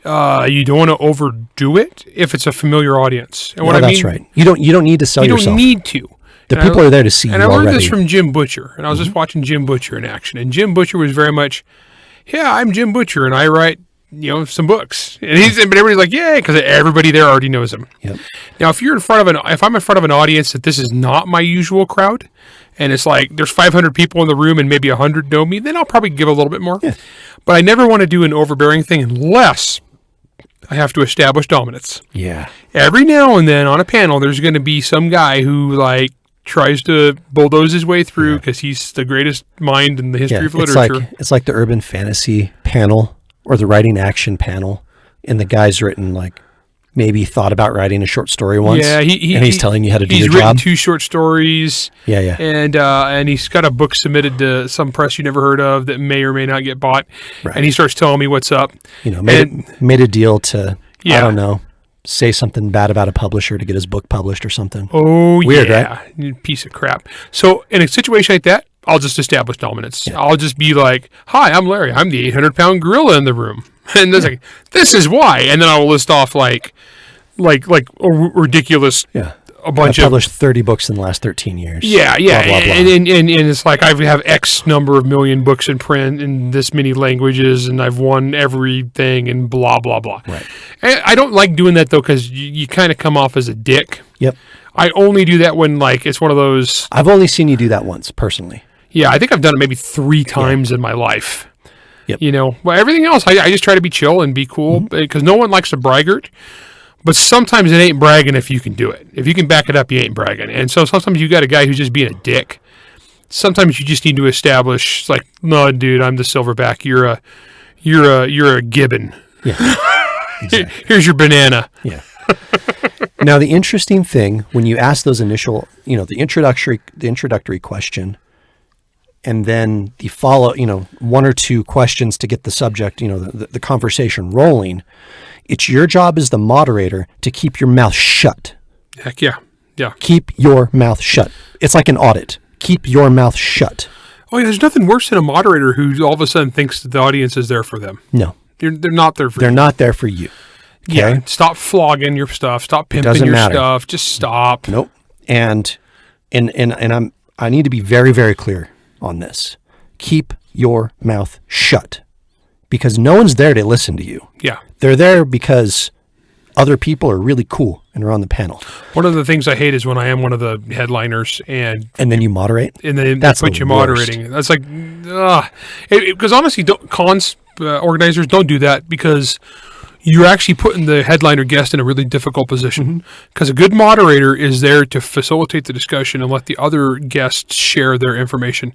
Speaker 3: you don't want to overdo it if it's a familiar audience. And what I mean,
Speaker 2: that's right. You don't need to sell yourself.
Speaker 3: You don't need to.
Speaker 2: The people are there to see you already.
Speaker 3: And I learned this from Jim Butcher, and I was just watching Jim Butcher in action. And Jim Butcher was very much, I'm Jim Butcher, and I write some books. And but everybody's like, yay, because everybody there already knows him.
Speaker 2: Yep.
Speaker 3: Now, if I'm in front of an audience that this is not my usual crowd, and it's like there's 500 people in the room and maybe 100 know me, then I'll probably give a little bit more.
Speaker 2: Yeah.
Speaker 3: But I never want to do an overbearing thing unless I have to establish dominance.
Speaker 2: Yeah.
Speaker 3: Every now and then on a panel, there's going to be some guy who tries to bulldoze his way through because he's the greatest mind in the history of literature.
Speaker 2: It's like the urban fantasy panel or the writing action panel, and the guy's written maybe thought about writing a short story once.
Speaker 3: Yeah,
Speaker 2: he's telling you how to do your job.
Speaker 3: He's written 2 short stories.
Speaker 2: Yeah.
Speaker 3: And he's got a book submitted to some press you never heard of that may or may not get bought.
Speaker 2: Right.
Speaker 3: And he starts telling me what's up.
Speaker 2: Made a deal to, I don't know, say something bad about a publisher to get his book published or something.
Speaker 3: Oh,
Speaker 2: Weird,
Speaker 3: yeah.
Speaker 2: right?
Speaker 3: You piece of crap. So in a situation like that, I'll just establish dominance.
Speaker 2: Yeah.
Speaker 3: I'll just be like, hi, I'm Larry. I'm the 800-pound gorilla in the room. And there's like, this is why. And then I'll list off like a ridiculous, a bunch
Speaker 2: I've published 30 books in the last 13 years.
Speaker 3: Yeah.
Speaker 2: Blah, blah, blah.
Speaker 3: And it's like I have X number of million books in print in this many languages, and I've won everything and blah, blah, blah.
Speaker 2: Right.
Speaker 3: And I don't like doing that, though, because you kind of come off as a dick.
Speaker 2: Yep.
Speaker 3: I only do that when, like, it's one of those...
Speaker 2: I've only seen you do that once, personally.
Speaker 3: Yeah, I think I've done it maybe 3 times in my life.
Speaker 2: Yep.
Speaker 3: You know, well, everything else, I just try to be chill and be cool, because no one likes a braggart. But sometimes it ain't bragging if you can do it. If you can back it up, you ain't bragging. And so sometimes you got a guy who's just being a dick. Sometimes you just need to establish, it's like, no, dude, I'm the silverback. You're a gibbon.
Speaker 2: Yeah. Exactly.
Speaker 3: Here's your banana.
Speaker 2: Yeah. Now, the interesting thing when you ask those initial, the introductory question, and then the follow, 1 or 2 questions to get the subject, the conversation rolling, it's your job as the moderator to keep your mouth shut.
Speaker 3: Heck yeah. Yeah.
Speaker 2: Keep your mouth shut. It's like an audit. Keep your mouth shut.
Speaker 3: Oh, yeah, there's nothing worse than a moderator who all of a sudden thinks that the audience is there for them.
Speaker 2: No.
Speaker 3: They're not there for you.
Speaker 2: They're not there for you. Okay?
Speaker 3: Yeah, stop flogging your stuff. Stop pimping your stuff. Just stop.
Speaker 2: Nope. And I need to be very, very clear on this. Keep your mouth shut, because no one's there to listen to you.
Speaker 3: Yeah.
Speaker 2: They're there because other people are really cool and are on the panel.
Speaker 3: One of the things I hate is when I am one of the headliners and
Speaker 2: then you moderate.
Speaker 3: And then
Speaker 2: that's
Speaker 3: put you moderating. That's like, because honestly, organizers don't do that, because you're actually putting the headliner guest in a really difficult position, because a good moderator is there to facilitate the discussion and let the other guests share their information.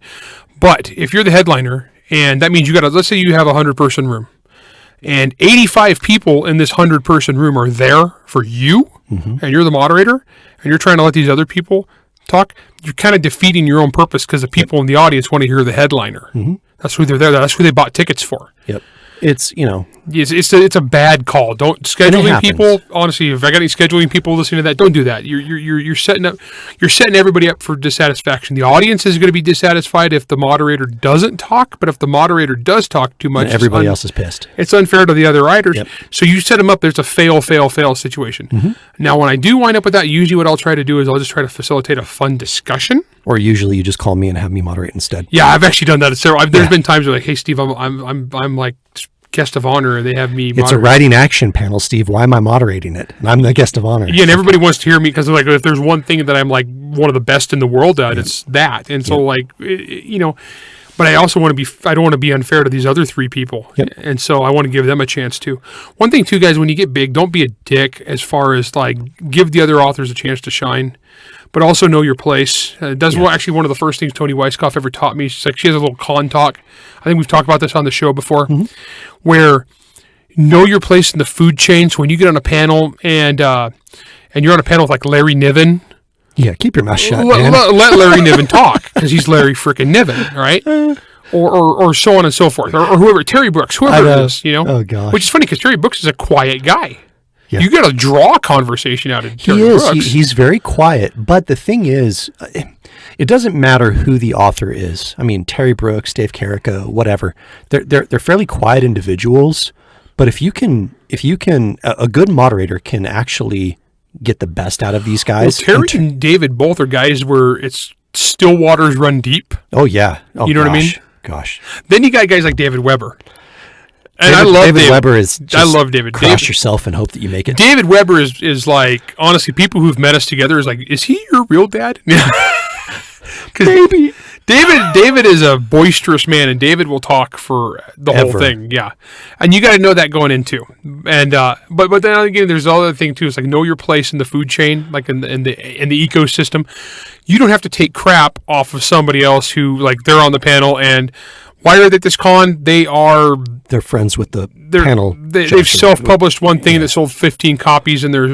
Speaker 3: But if you're the headliner, and that means let's say you have a 100-person room, and 85 people in this 100-person room are there for you, and you're the moderator, and you're trying to let these other people talk, you're kind of defeating your own purpose, because the people in the audience want to hear the headliner. That's who they're there. That's who they bought tickets for.
Speaker 2: Yep. It's,
Speaker 3: it's a bad call. Don't scheduling people. Honestly, if I got any scheduling people listening to that, don't do that. You're setting everybody up for dissatisfaction. The audience is going to be dissatisfied if the moderator doesn't talk, but if the moderator does talk too much,
Speaker 2: everybody else is pissed.
Speaker 3: It's unfair to the other writers. Yep. So you set them up. There's a fail situation. Now, when I do wind up with that, usually what I'll try to do is I'll just try to facilitate a fun discussion.
Speaker 2: Or usually you just call me and have me moderate instead.
Speaker 3: Yeah, I've actually done that. There's been times where like, hey, Steve, I'm like guest of honor, and they have me moderate.
Speaker 2: It's a writing action panel, Steve. Why am I moderating it? And I'm the guest of honor.
Speaker 3: Yeah, and everybody wants to hear me, because like if there's one thing that I'm like one of the best in the world at, it's that. And so but I also want to I don't want to be unfair to these other 3 people.
Speaker 2: Yep.
Speaker 3: And so I want to give them a chance too. One thing too, guys, when you get big, don't be a dick as far as like give the other authors a chance to shine, but also know your place. Actually one of the first things Tony Weisskopf ever taught me. She's like, she has a little con talk. I think we've talked about this on the show before, where know your place in the food chain. So when you get on a panel and you're on a panel with like Larry Niven.
Speaker 2: Yeah, keep your mouth shut.
Speaker 3: Let Larry Niven talk, because he's Larry freaking Niven, right? Or so on and so forth, or whoever, Terry Brooks, whoever it is,
Speaker 2: Oh gosh.
Speaker 3: Which is funny, because Terry Brooks is a quiet guy.
Speaker 2: Yeah.
Speaker 3: You got to draw a conversation out of Terry Brooks.
Speaker 2: He's very quiet, but the thing is, it doesn't matter who the author is. I mean, Terry Brooks, Dave Carrico, whatever. They're fairly quiet individuals, but if you can, a good moderator can actually get the best out of these guys.
Speaker 3: Well, Terry and David both are guys where it's still waters run deep.
Speaker 2: Oh yeah. Oh,
Speaker 3: you know what I mean?
Speaker 2: Gosh.
Speaker 3: Then you got guys like David Weber. And I love
Speaker 2: David Weber.
Speaker 3: I love David.
Speaker 2: Cross yourself and hope that you make it.
Speaker 3: David Weber is like, honestly, people who've met us together is like, is he your real dad?
Speaker 2: Maybe.
Speaker 3: David is a boisterous man, and David will talk for the whole thing. Yeah, and you got to know that going into. And but then again, there's the other thing too. It's like know your place in the food chain, like in the ecosystem. You don't have to take crap off of somebody else who like they're on the panel and. Why are they at this con? They're
Speaker 2: friends with the panel.
Speaker 3: They've self-published one thing that sold 15 copies, and they're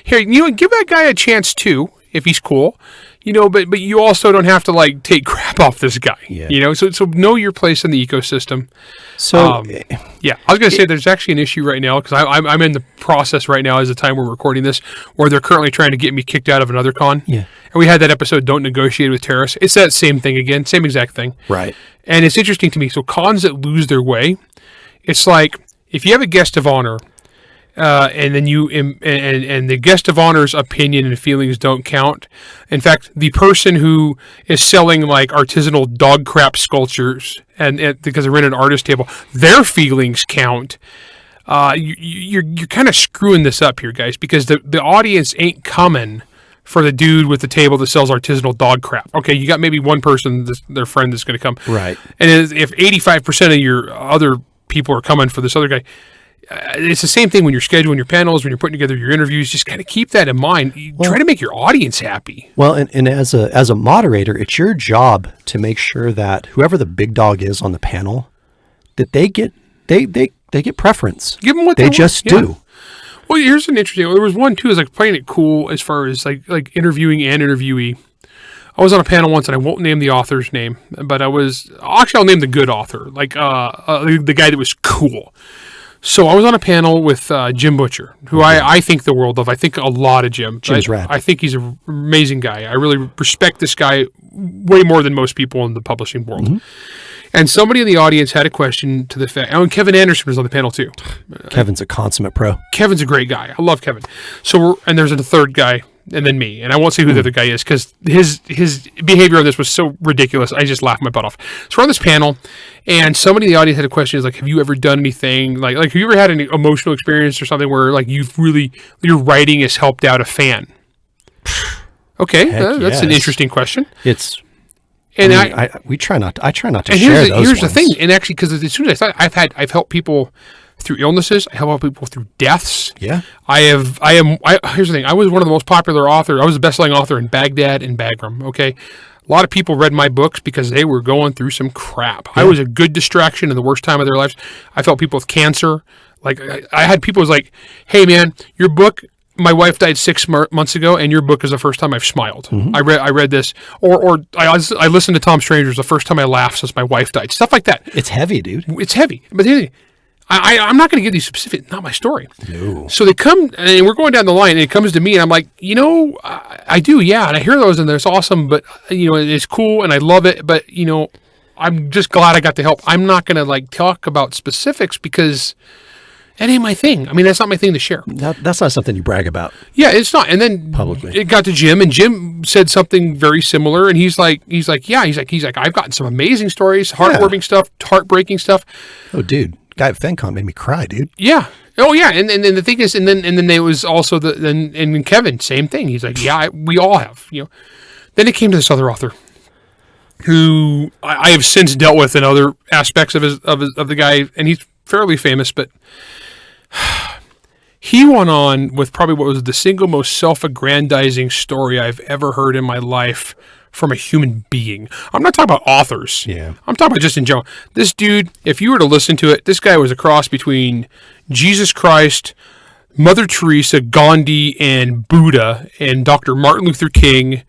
Speaker 3: here. Give that guy a chance too, if he's cool. but you also don't have to like take crap off this guy.
Speaker 2: Yeah.
Speaker 3: So know your place in the ecosystem.
Speaker 2: So
Speaker 3: yeah, I was going to say there's actually an issue right now because I'm in the process right now as the time we're recording this where they're currently trying to get me kicked out of another con.
Speaker 2: Yeah.
Speaker 3: And we had that episode, Don't Negotiate with Terrorists. It's that same thing again, same exact thing.
Speaker 2: Right.
Speaker 3: And it's interesting to me. So cons that lose their way, it's like if you have a guest of honor, and then and the guest of honor's opinion and feelings don't count. In fact, the person who is selling like artisanal dog crap sculptures and because they're in an artist table, their feelings count. You're kind of screwing this up here, guys, because the audience ain't coming for the dude with the table that sells artisanal dog crap. Okay, you got maybe one person, their friend, that's going to come.
Speaker 2: Right.
Speaker 3: And if 85% of your other people are coming for this other guy, it's the same thing when you're scheduling your panels, when you're putting together your interviews. Just kind of keep that in mind. Try to make your audience happy.
Speaker 2: Well, and as a moderator, it's your job to make sure that whoever the big dog is on the panel, that they get preference.
Speaker 3: Give them what
Speaker 2: they just do.
Speaker 3: Yeah. Well, here's an interesting. There was one too. Is like playing it cool as far as like interviewing and interviewee. I was on a panel once, and I won't name the author's name, but I'll name the good author, like the guy that was cool. So I was on a panel with Jim Butcher, who I think the world of. I think a lot of Jim.
Speaker 2: Jim's rad.
Speaker 3: I think he's an amazing guy. I really respect this guy way more than most people in the publishing world. Mm-hmm. And somebody in the audience had a question to the fact. Oh, and Kevin Anderson was on the panel too.
Speaker 2: Kevin's a consummate pro.
Speaker 3: Kevin's a great guy. I love Kevin. And there's a third guy, and then me. And I won't say who the other guy is because his behavior on this was so ridiculous. I just laughed my butt off. So we're on this panel, and somebody in the audience had a question. Is like, have you ever done anything like have you ever had an emotional experience or something where like your writing has helped out a fan? Okay, that's an interesting question.
Speaker 2: I try not to
Speaker 3: and
Speaker 2: share those
Speaker 3: here's
Speaker 2: ones.
Speaker 3: the thing, and actually, because as soon as I thought I've helped people through illnesses, I help people through deaths.
Speaker 2: Yeah.
Speaker 3: Here's the thing. I was one of the most popular authors. I was the best-selling author in Baghdad and Bagram. Okay, a lot of people read my books because they were going through some crap. Yeah. I was a good distraction in the worst time of their lives. I helped people with cancer. Like I had people who was like, "Hey, man, your book." My wife died 6 months ago, and your book is the first time I've smiled. Mm-hmm. I read this, or I listened to Tom Stranger's the first time I laughed since my wife died. Stuff like that.
Speaker 2: It's heavy, dude.
Speaker 3: It's heavy, but I'm not going to give you specific. Not my story.
Speaker 2: No.
Speaker 3: So they come, and we're going down the line, and it comes to me, and I'm like, I do, yeah, and I hear those, and it's awesome, but it's cool, and I love it, but I'm just glad I got the help. I'm not going to like talk about specifics because. That ain't my thing. I mean, that's not my thing to share.
Speaker 2: That's not something you brag about.
Speaker 3: Yeah, it's not. And then
Speaker 2: publicly,
Speaker 3: it got to Jim, and Jim said something very similar. And he's like, I've gotten some amazing stories, heartwarming stuff, heartbreaking stuff.
Speaker 2: Oh, dude, guy at FenCon made me cry, dude.
Speaker 3: Yeah. Oh, yeah. And then the thing is, and then there was also and Kevin, same thing. He's like, yeah, we all have. Then it came to this other author, who I have since dealt with in other aspects of the guy, and he's fairly famous, but. He went on with probably what was the single most self-aggrandizing story I've ever heard in my life from a human being. I'm not talking about authors.
Speaker 2: Yeah.
Speaker 3: I'm talking about just in general. This dude, if you were to listen to it, this guy was a cross between Jesus Christ, Mother Teresa, Gandhi, and Buddha, and Dr. Martin Luther King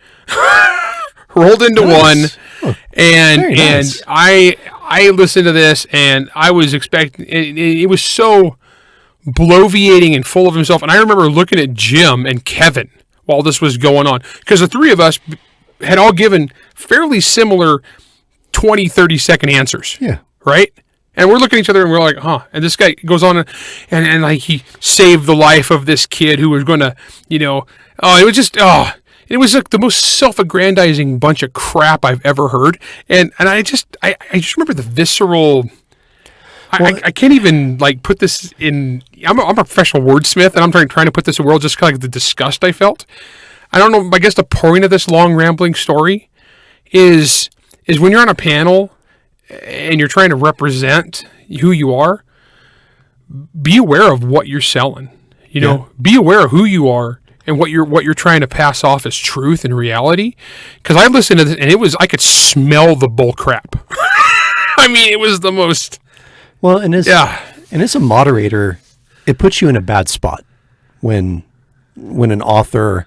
Speaker 3: rolled into one. Oh, and nice. I listened to this, and I was expecting, it was so bloviating and full of himself. And I remember looking at Jim and Kevin while this was going on, because the three of us had all given fairly similar 20, 30-second answers.
Speaker 2: Yeah.
Speaker 3: Right? And we're looking at each other and we're like, huh. And this guy goes on and like he saved the life of this kid who was going to, it was like the most self-aggrandizing bunch of crap I've ever heard. And I just remember the visceral... I can't even like put this in. I'm a professional wordsmith, and I'm trying to put this in world just kind of like the disgust I felt. I don't know. I guess the point of this long rambling story is when you're on a panel and you're trying to represent who you are. Be aware of what you're selling. Be aware of who you are and what you're trying to pass off as truth and reality. Because I listened to this, and I could smell the bull crap. I mean, it was the most.
Speaker 2: Well, and as a moderator, it puts you in a bad spot when an author,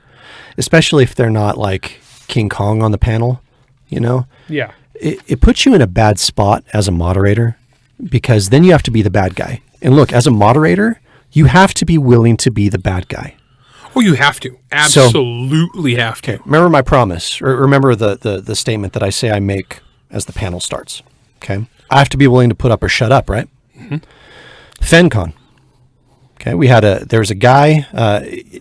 Speaker 2: especially if they're not like King Kong on the panel, you know,
Speaker 3: Yeah.
Speaker 2: it puts you in a bad spot as a moderator, because then you have to be the bad guy. And look, as a moderator, you have to be willing to be the bad guy.
Speaker 3: Oh, you have to. Absolutely have to.
Speaker 2: Okay, remember my promise, or remember the statement that I say I make as the panel starts. Okay, I have to be willing to put up or shut up, right? Mm-hmm. FenCon. Okay, there was a guy.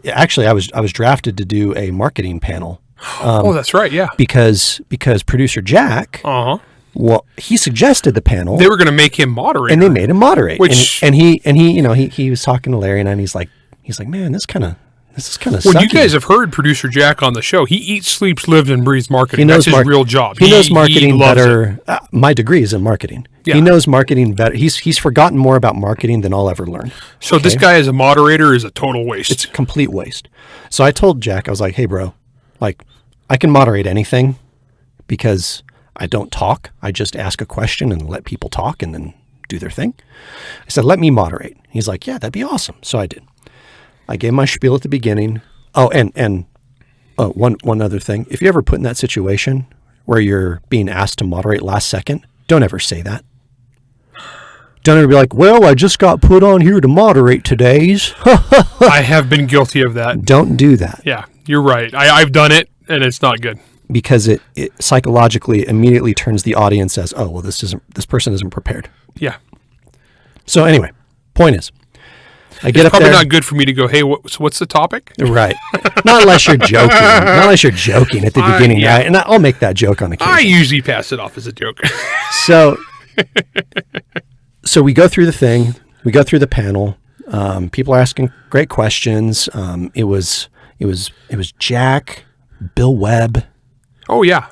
Speaker 2: Actually, I was drafted to do a marketing panel.
Speaker 3: Oh, that's right. Yeah.
Speaker 2: Because producer Jack. Well, he suggested the panel.
Speaker 3: They were going to make him moderate,
Speaker 2: and they made him moderate.
Speaker 3: Which
Speaker 2: and he you know he was talking to Larry, and he's like, man, this is kind of
Speaker 3: Well,
Speaker 2: sucky.
Speaker 3: you guys have heard producer Jack on the show. He eats, sleeps, lives, and breathes marketing.
Speaker 2: He knows
Speaker 3: That's his real job.
Speaker 2: He knows marketing
Speaker 3: loves
Speaker 2: better. My degree is in marketing.
Speaker 3: Yeah.
Speaker 2: He knows marketing better. He's forgotten more about marketing than I'll ever learn.
Speaker 3: So this guy as a moderator is a total waste.
Speaker 2: It's a complete waste. So I told Jack, I was like, hey, bro, like, I can moderate anything because I don't talk. I just ask a question and let people talk and then do their thing. I said, let me moderate. He's like, yeah, that'd be awesome. So I did. I gave my spiel at the beginning. Oh, and one other thing. If you ever put in that situation where you're being asked to moderate last second, don't ever say that. Don't ever be like, well, I just got put on here to moderate today's.
Speaker 3: I have been guilty of that.
Speaker 2: Don't do that.
Speaker 3: Yeah, you're right. I've done it, and it's not good.
Speaker 2: Because it psychologically immediately turns the audience as, oh, well, this person isn't prepared.
Speaker 3: Yeah.
Speaker 2: So anyway, point is, I get
Speaker 3: It's
Speaker 2: up
Speaker 3: probably
Speaker 2: there.
Speaker 3: not good for me to go, hey, what's the topic?
Speaker 2: Right. Not unless you're joking. Not unless you're joking at the beginning,
Speaker 3: yeah.
Speaker 2: right? And I'll make that joke on occasion.
Speaker 3: I usually pass it off as a joke.
Speaker 2: So we go through the thing. We go through the panel. People are asking great questions. It was Jack, Bill Webb.
Speaker 3: Oh, yeah.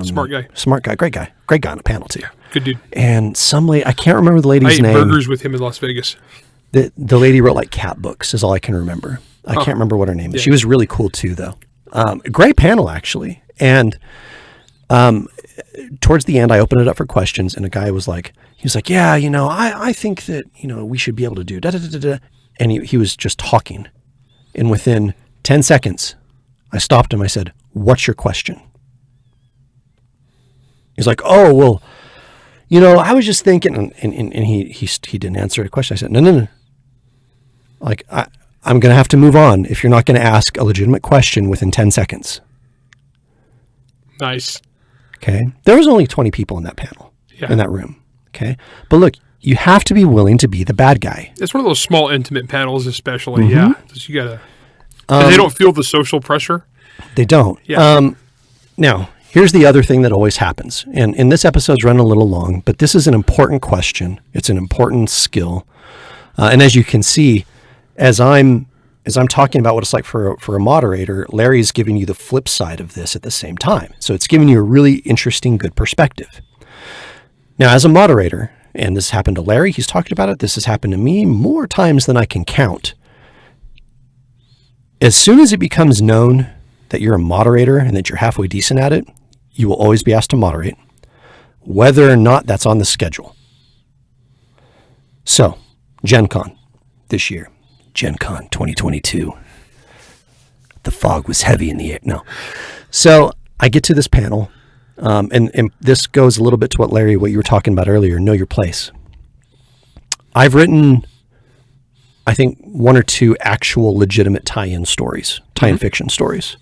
Speaker 3: Smart guy.
Speaker 2: Great guy on the panel too.
Speaker 3: Yeah, good dude.
Speaker 2: And some lady, I can't remember the
Speaker 3: I
Speaker 2: lady's
Speaker 3: ate
Speaker 2: name.
Speaker 3: burgers with him in Las Vegas.
Speaker 2: The lady wrote like cat books is all I can remember. I can't remember what her name is.
Speaker 3: Yeah.
Speaker 2: She was really cool too, though. Great panel, actually. And towards the end, I opened it up for questions, and a guy was like, yeah, I think that, we should be able to do da-da-da-da-da. And he was just talking. And within 10 seconds, I stopped him. I said, what's your question? He's like, oh, well, I was just thinking, and he didn't answer the question. I said, no. Like, I'm going to have to move on if you're not going to ask a legitimate question within 10 seconds.
Speaker 3: Nice.
Speaker 2: Okay. There was only 20 people in that panel, in that room. Okay. But look, you have to be willing to be the bad guy.
Speaker 3: It's one of those small, intimate panels, especially. Mm-hmm. Yeah. You got to, they don't feel the social pressure.
Speaker 2: They don't.
Speaker 3: Yeah.
Speaker 2: Now, here's the other thing that always happens. And this episode's running a little long, but this is an important question. It's an important skill. And as you can see, as I'm talking about what it's like for a moderator, Larry's giving you the flip side of this at the same time. So it's giving you a really interesting, good perspective. Now, as a moderator, and this happened to Larry, he's talked about it. This has happened to me more times than I can count. As soon as it becomes known that you're a moderator and that you're halfway decent at it, you will always be asked to moderate, whether or not that's on the schedule. So, Gen Con this year. Gen Con 2022. The fog was heavy in the air. No. So I get to this panel, and this goes a little bit to what you were talking about earlier, know your place. I've written, I think, one or two actual legitimate tie-in fiction stories.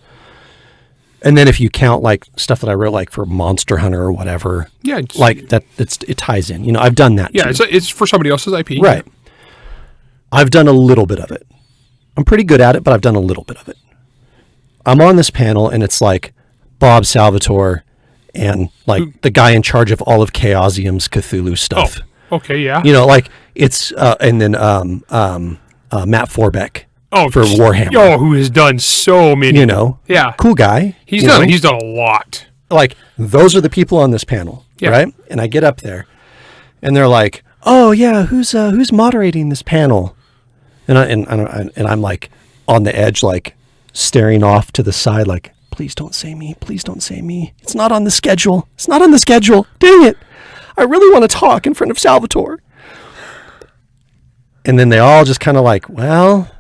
Speaker 2: And then if you count like stuff that I wrote like for Monster Hunter or whatever, like that, it ties in. I've done that too.
Speaker 3: It's for somebody else's IP.
Speaker 2: Right. I've done a little bit of it. I'm pretty good at it, but I've done a little bit of it. I'm on this panel, and it's like Bob Salvatore and like the guy in charge of all of Chaosium's Cthulhu stuff.
Speaker 3: Oh, okay, yeah.
Speaker 2: Like it's and then Matt Forbeck for Warhammer.
Speaker 3: Oh, who has done so many.
Speaker 2: Yeah, cool guy.
Speaker 3: He's done a lot.
Speaker 2: Like those are the people on this panel, right? And I get up there, and they're like, "Oh yeah, who's moderating this panel?" And I'm like on the edge, like staring off to the side, like, please don't say me. Please don't say me. It's not on the schedule. It's not on the schedule. Dang it. I really want to talk in front of Salvatore. And then they all just kind of like, well,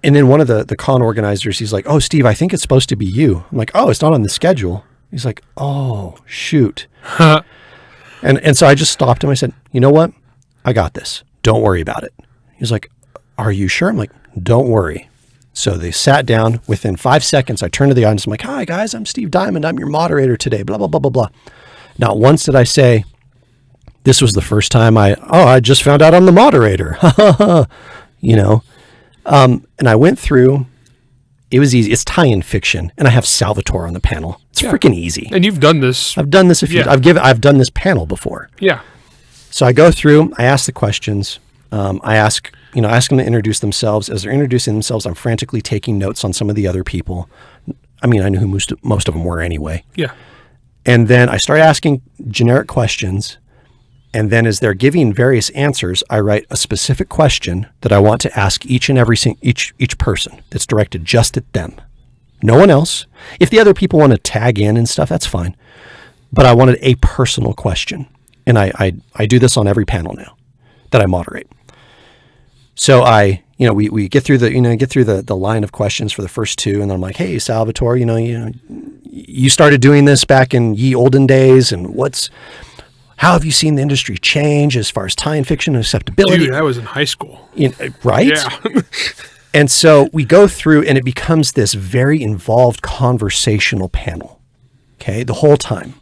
Speaker 2: And then one of the con organizers, he's like, "Oh, Steve, I think it's supposed to be you." I'm like, "Oh, it's not on the schedule." He's like, "Oh, shoot." And so I just stopped him. I said, "You know what? I got this. Don't worry about it." He's like, "Are you sure?" I'm like, "Don't worry." So they sat down. Within 5 seconds, I turned to the audience. I'm like, "Hi, guys. I'm Steve Diamond. I'm your moderator today. Blah, blah, blah, blah, blah." Not once did I say, this was the first time I just found out I'm the moderator. You know? And I went through. It was easy. It's tie-in fiction. And I have Salvatore on the panel. It's freaking easy.
Speaker 3: And you've done this.
Speaker 2: I've done this I've done this panel before.
Speaker 3: Yeah.
Speaker 2: So I go through, I ask the questions. I ask them to introduce themselves. As they're introducing themselves, I'm frantically taking notes on some of the other people. I mean, I knew who most of them were anyway.
Speaker 3: Yeah.
Speaker 2: And then I start asking generic questions. And then as they're giving various answers, I write a specific question that I want to ask each person that's directed just at them. No one else. If the other people want to tag in and stuff, that's fine. But I wanted a personal question. And I do this on every panel now that I moderate. So we get through the line of questions for the first two, and then I'm like, "Hey, Salvatore, you started doing this back in ye olden days, and how have you seen the industry change as far as tie-in fiction and acceptability?"
Speaker 3: Dude, I was in high school.
Speaker 2: Right?
Speaker 3: Yeah.
Speaker 2: And so we go through, and it becomes this very involved conversational panel. Okay, the whole time.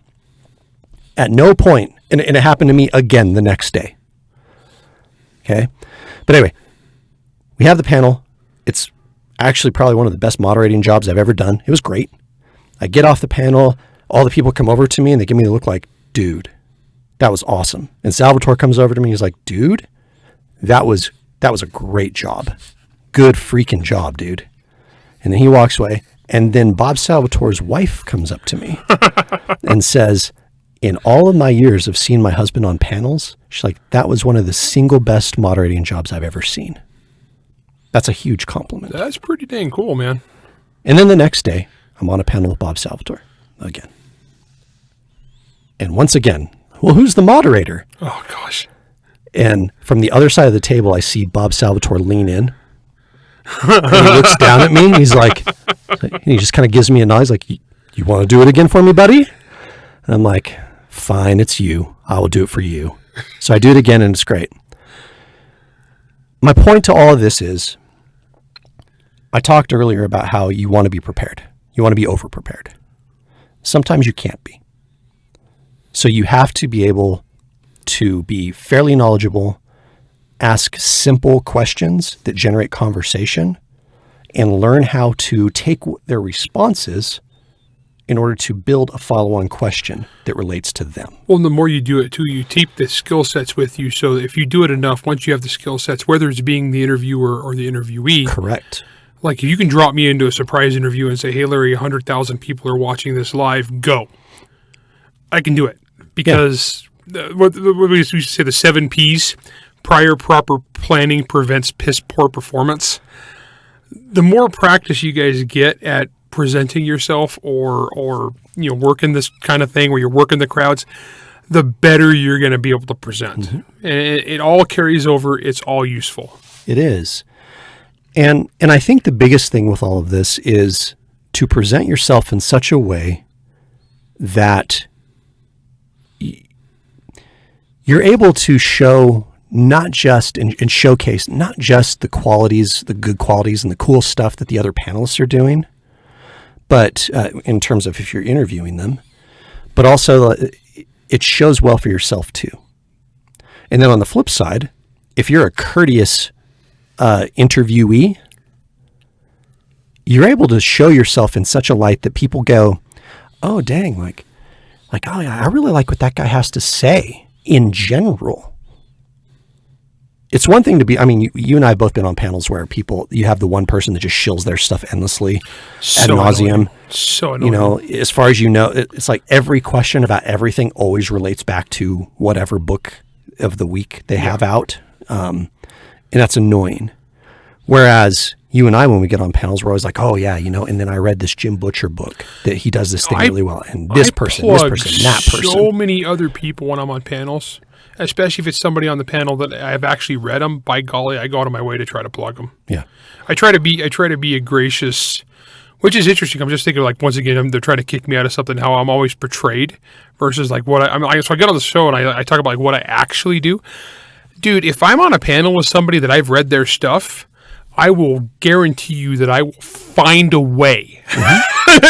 Speaker 2: At no point, and it happened to me again the next day. Okay, but anyway, we have the panel. It's actually probably one of the best moderating jobs I've ever done. It was great. I get off the panel. All the people come over to me, and they give me the look like, "Dude, that was awesome." And Salvatore comes over to me. He's like, "Dude, that was a great job. Good freaking job, dude." And then he walks away. And then Bob Salvatore's wife comes up to me and says, "In all of my years of seeing my husband on panels," she's like, "that was one of the single best moderating jobs I've ever seen." That's a huge compliment.
Speaker 3: That's pretty dang cool, man.
Speaker 2: And then the next day, I'm on a panel with Bob Salvatore again. And once again, "Well, who's the moderator?"
Speaker 3: Oh, gosh.
Speaker 2: And from the other side of the table, I see Bob Salvatore lean in. And he looks down at me, and he's like, he just kind of gives me a nod. He's like, "You want to do it again for me, buddy?" And I'm like, "Fine, it's you. I will do it for you." So I do it again, and it's great. My point to all of this is, I talked earlier about how you want to be prepared. You want to be over-prepared. Sometimes you can't be. So you have to be able to be fairly knowledgeable, ask simple questions that generate conversation, and learn how to take their responses in order to build a follow-on question that relates to them.
Speaker 3: Well, the more you do it, too, you keep the skill sets with you. So if you do it enough, once you have the skill sets, whether it's being the interviewer or the interviewee.
Speaker 2: Correct.
Speaker 3: Like, if you can drop me into a surprise interview and say, "Hey, Larry, 100,000 people are watching this live, go." I can do it. Because what we used to say, the 7 Ps, prior proper planning prevents piss poor performance. The more practice you guys get at presenting yourself or working this kind of thing where you're working the crowds, the better you're going to be able to present. Mm-hmm. And it all carries over. It's all useful.
Speaker 2: It is. And I think the biggest thing with all of this is to present yourself in such a way that you're able to show not just and showcase not just the qualities, the good qualities and the cool stuff that the other panelists are doing, but in terms of if you're interviewing them, but also it shows well for yourself too. And then on the flip side, if you're a courteous interviewee, you're able to show yourself in such a light that people go, "Oh, dang, like, oh yeah, I really like what that guy has to say in general." It's one thing to be, I mean, you and I have both been on panels where you have the one person that just shills their stuff endlessly, ad nauseum.
Speaker 3: So annoying.
Speaker 2: As far as you know, it's like every question about everything always relates back to whatever book of the week they have out. And that's annoying. Whereas you and I, when we get on panels, we're always like, "Oh yeah, and then I read this Jim Butcher book that he does this thing really well. And this person, that person."
Speaker 3: So many other people when I'm on panels. especially if it's somebody on the panel that I've actually read them, by golly, I go out of my way to try to plug them.
Speaker 2: Yeah.
Speaker 3: I try to be a gracious, which is interesting. I'm just thinking, like, once again, they're trying to kick me out of something, how I'm always portrayed versus like what so I get on the show and I talk about like what I actually do. Dude, if I'm on a panel with somebody that I've read their stuff, I will guarantee you that I will find a way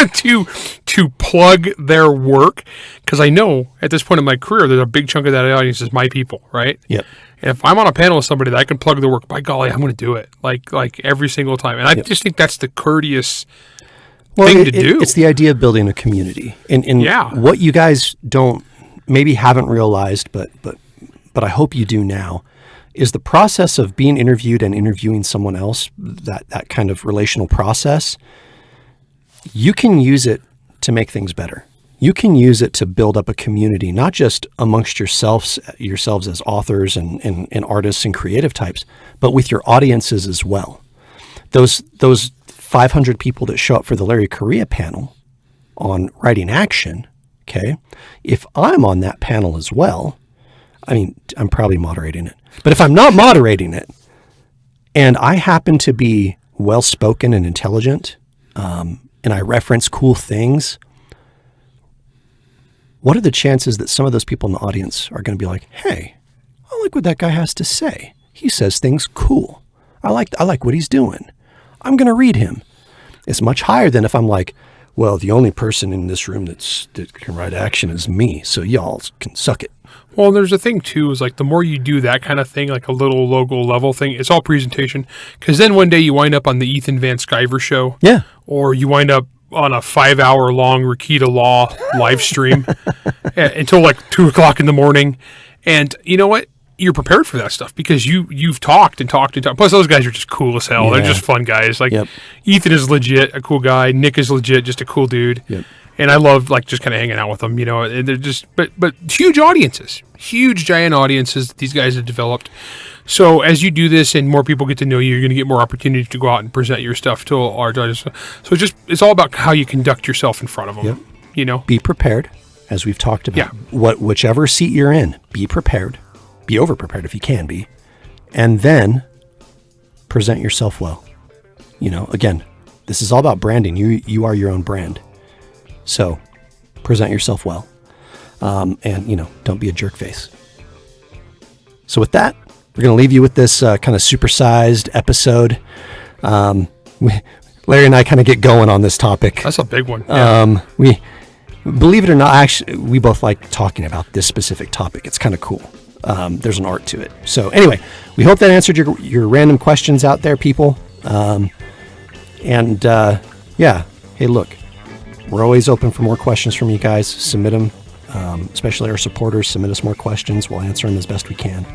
Speaker 3: to plug their work, because I know at this point in my career, there's a big chunk of that audience is my people, right?
Speaker 2: Yep.
Speaker 3: And if I'm on a panel with somebody that I can plug their work, by golly, I'm going to do it like every single time. And I just think that's the courteous thing to do.
Speaker 2: It's the idea of building a community, and
Speaker 3: Yeah.
Speaker 2: what you guys haven't realized, but I hope you do now, is the process of being interviewed and interviewing someone else, that kind of relational process. You can use it to make things better. You can use it to build up a community, not just amongst yourselves as authors and artists and creative types, but with your audiences as well. Those 500 people that show up for the Larry Correia panel on writing action, okay, if I'm on that panel as well, I mean, I'm probably moderating it, but if I'm not moderating it and I happen to be well-spoken and intelligent, and I reference cool things, what are the chances that some of those people in the audience are going to be like, hey, I like what that guy has to say. He says things cool. I like what he's doing. I'm going to read him. It's much higher than if I'm like, well, the only person in this room that can write action is me, so y'all can suck it.
Speaker 3: Well, there's a thing too, is like the more you do that kind of thing, like a little logo level thing, it's all presentation. Because then one day you wind up on the Ethan Van Sciver show.
Speaker 2: Yeah.
Speaker 3: Or you wind up on a 5-hour long Rakita Law live stream until like 2:00 in the morning. And you know what? You're prepared for that stuff because you've talked and talked and talked. Plus, those guys are just cool as hell.
Speaker 2: Yeah.
Speaker 3: They're just fun guys. Like
Speaker 2: Yep.
Speaker 3: Ethan is legit a cool guy. Nick is legit just a cool dude.
Speaker 2: Yep.
Speaker 3: And I love like just kind of hanging out with them. You know, and they're just but huge audiences, huge giant audiences that these guys have developed. So as you do this and more people get to know you, you're going to get more opportunity to go out and present your stuff to our judges. So it's all about how you conduct yourself in front of them.
Speaker 2: Yep.
Speaker 3: You know,
Speaker 2: Be prepared, as we've talked about.
Speaker 3: Yeah.
Speaker 2: Whichever seat you're in, be prepared. Be over-prepared if you can be. And then present yourself well. You know, again, this is all about branding. You are your own brand. So present yourself well. And, you know, don't be a jerk face. So with that, we're going to leave you with this kind of supersized episode. Larry and I kind of get going on this topic.
Speaker 3: that's a big one. Yeah.
Speaker 2: We, believe it or not, actually, we both like talking about this specific topic. It's kind of cool. There's an art to it. So anyway, we hope that answered your random questions out there, people. Yeah, hey, look, we're always open for more questions from you guys. Submit them, especially our supporters. Submit us more questions. We'll answer them as best we can.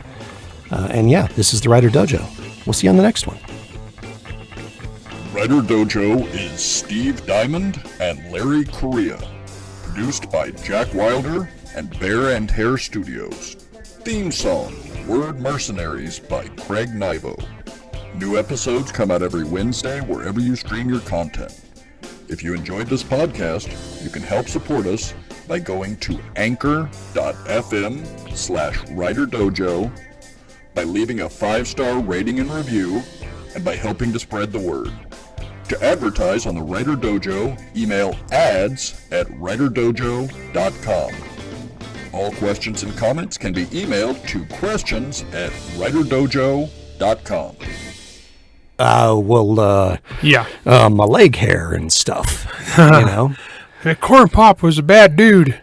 Speaker 2: And yeah, this is the Writer Dojo. We'll see you on the next one.
Speaker 1: Writer Dojo is Steve Diamond and Larry Correia. Produced by Jack Wilder and Bear and Hare Studios. Theme song, Word Mercenaries by Craig Nivo. New episodes come out every Wednesday wherever you stream your content. If you enjoyed this podcast, you can help support us by going to anchor.fm/WriterDojo, by leaving a 5-star rating and review, and by helping to spread the word. To advertise on the Writer Dojo, email ads@writerdojo.com. All questions and comments can be emailed to questions@writerdojo.com.
Speaker 3: Yeah.
Speaker 2: My leg hair and stuff, you know.
Speaker 3: Corn Pop was a bad dude.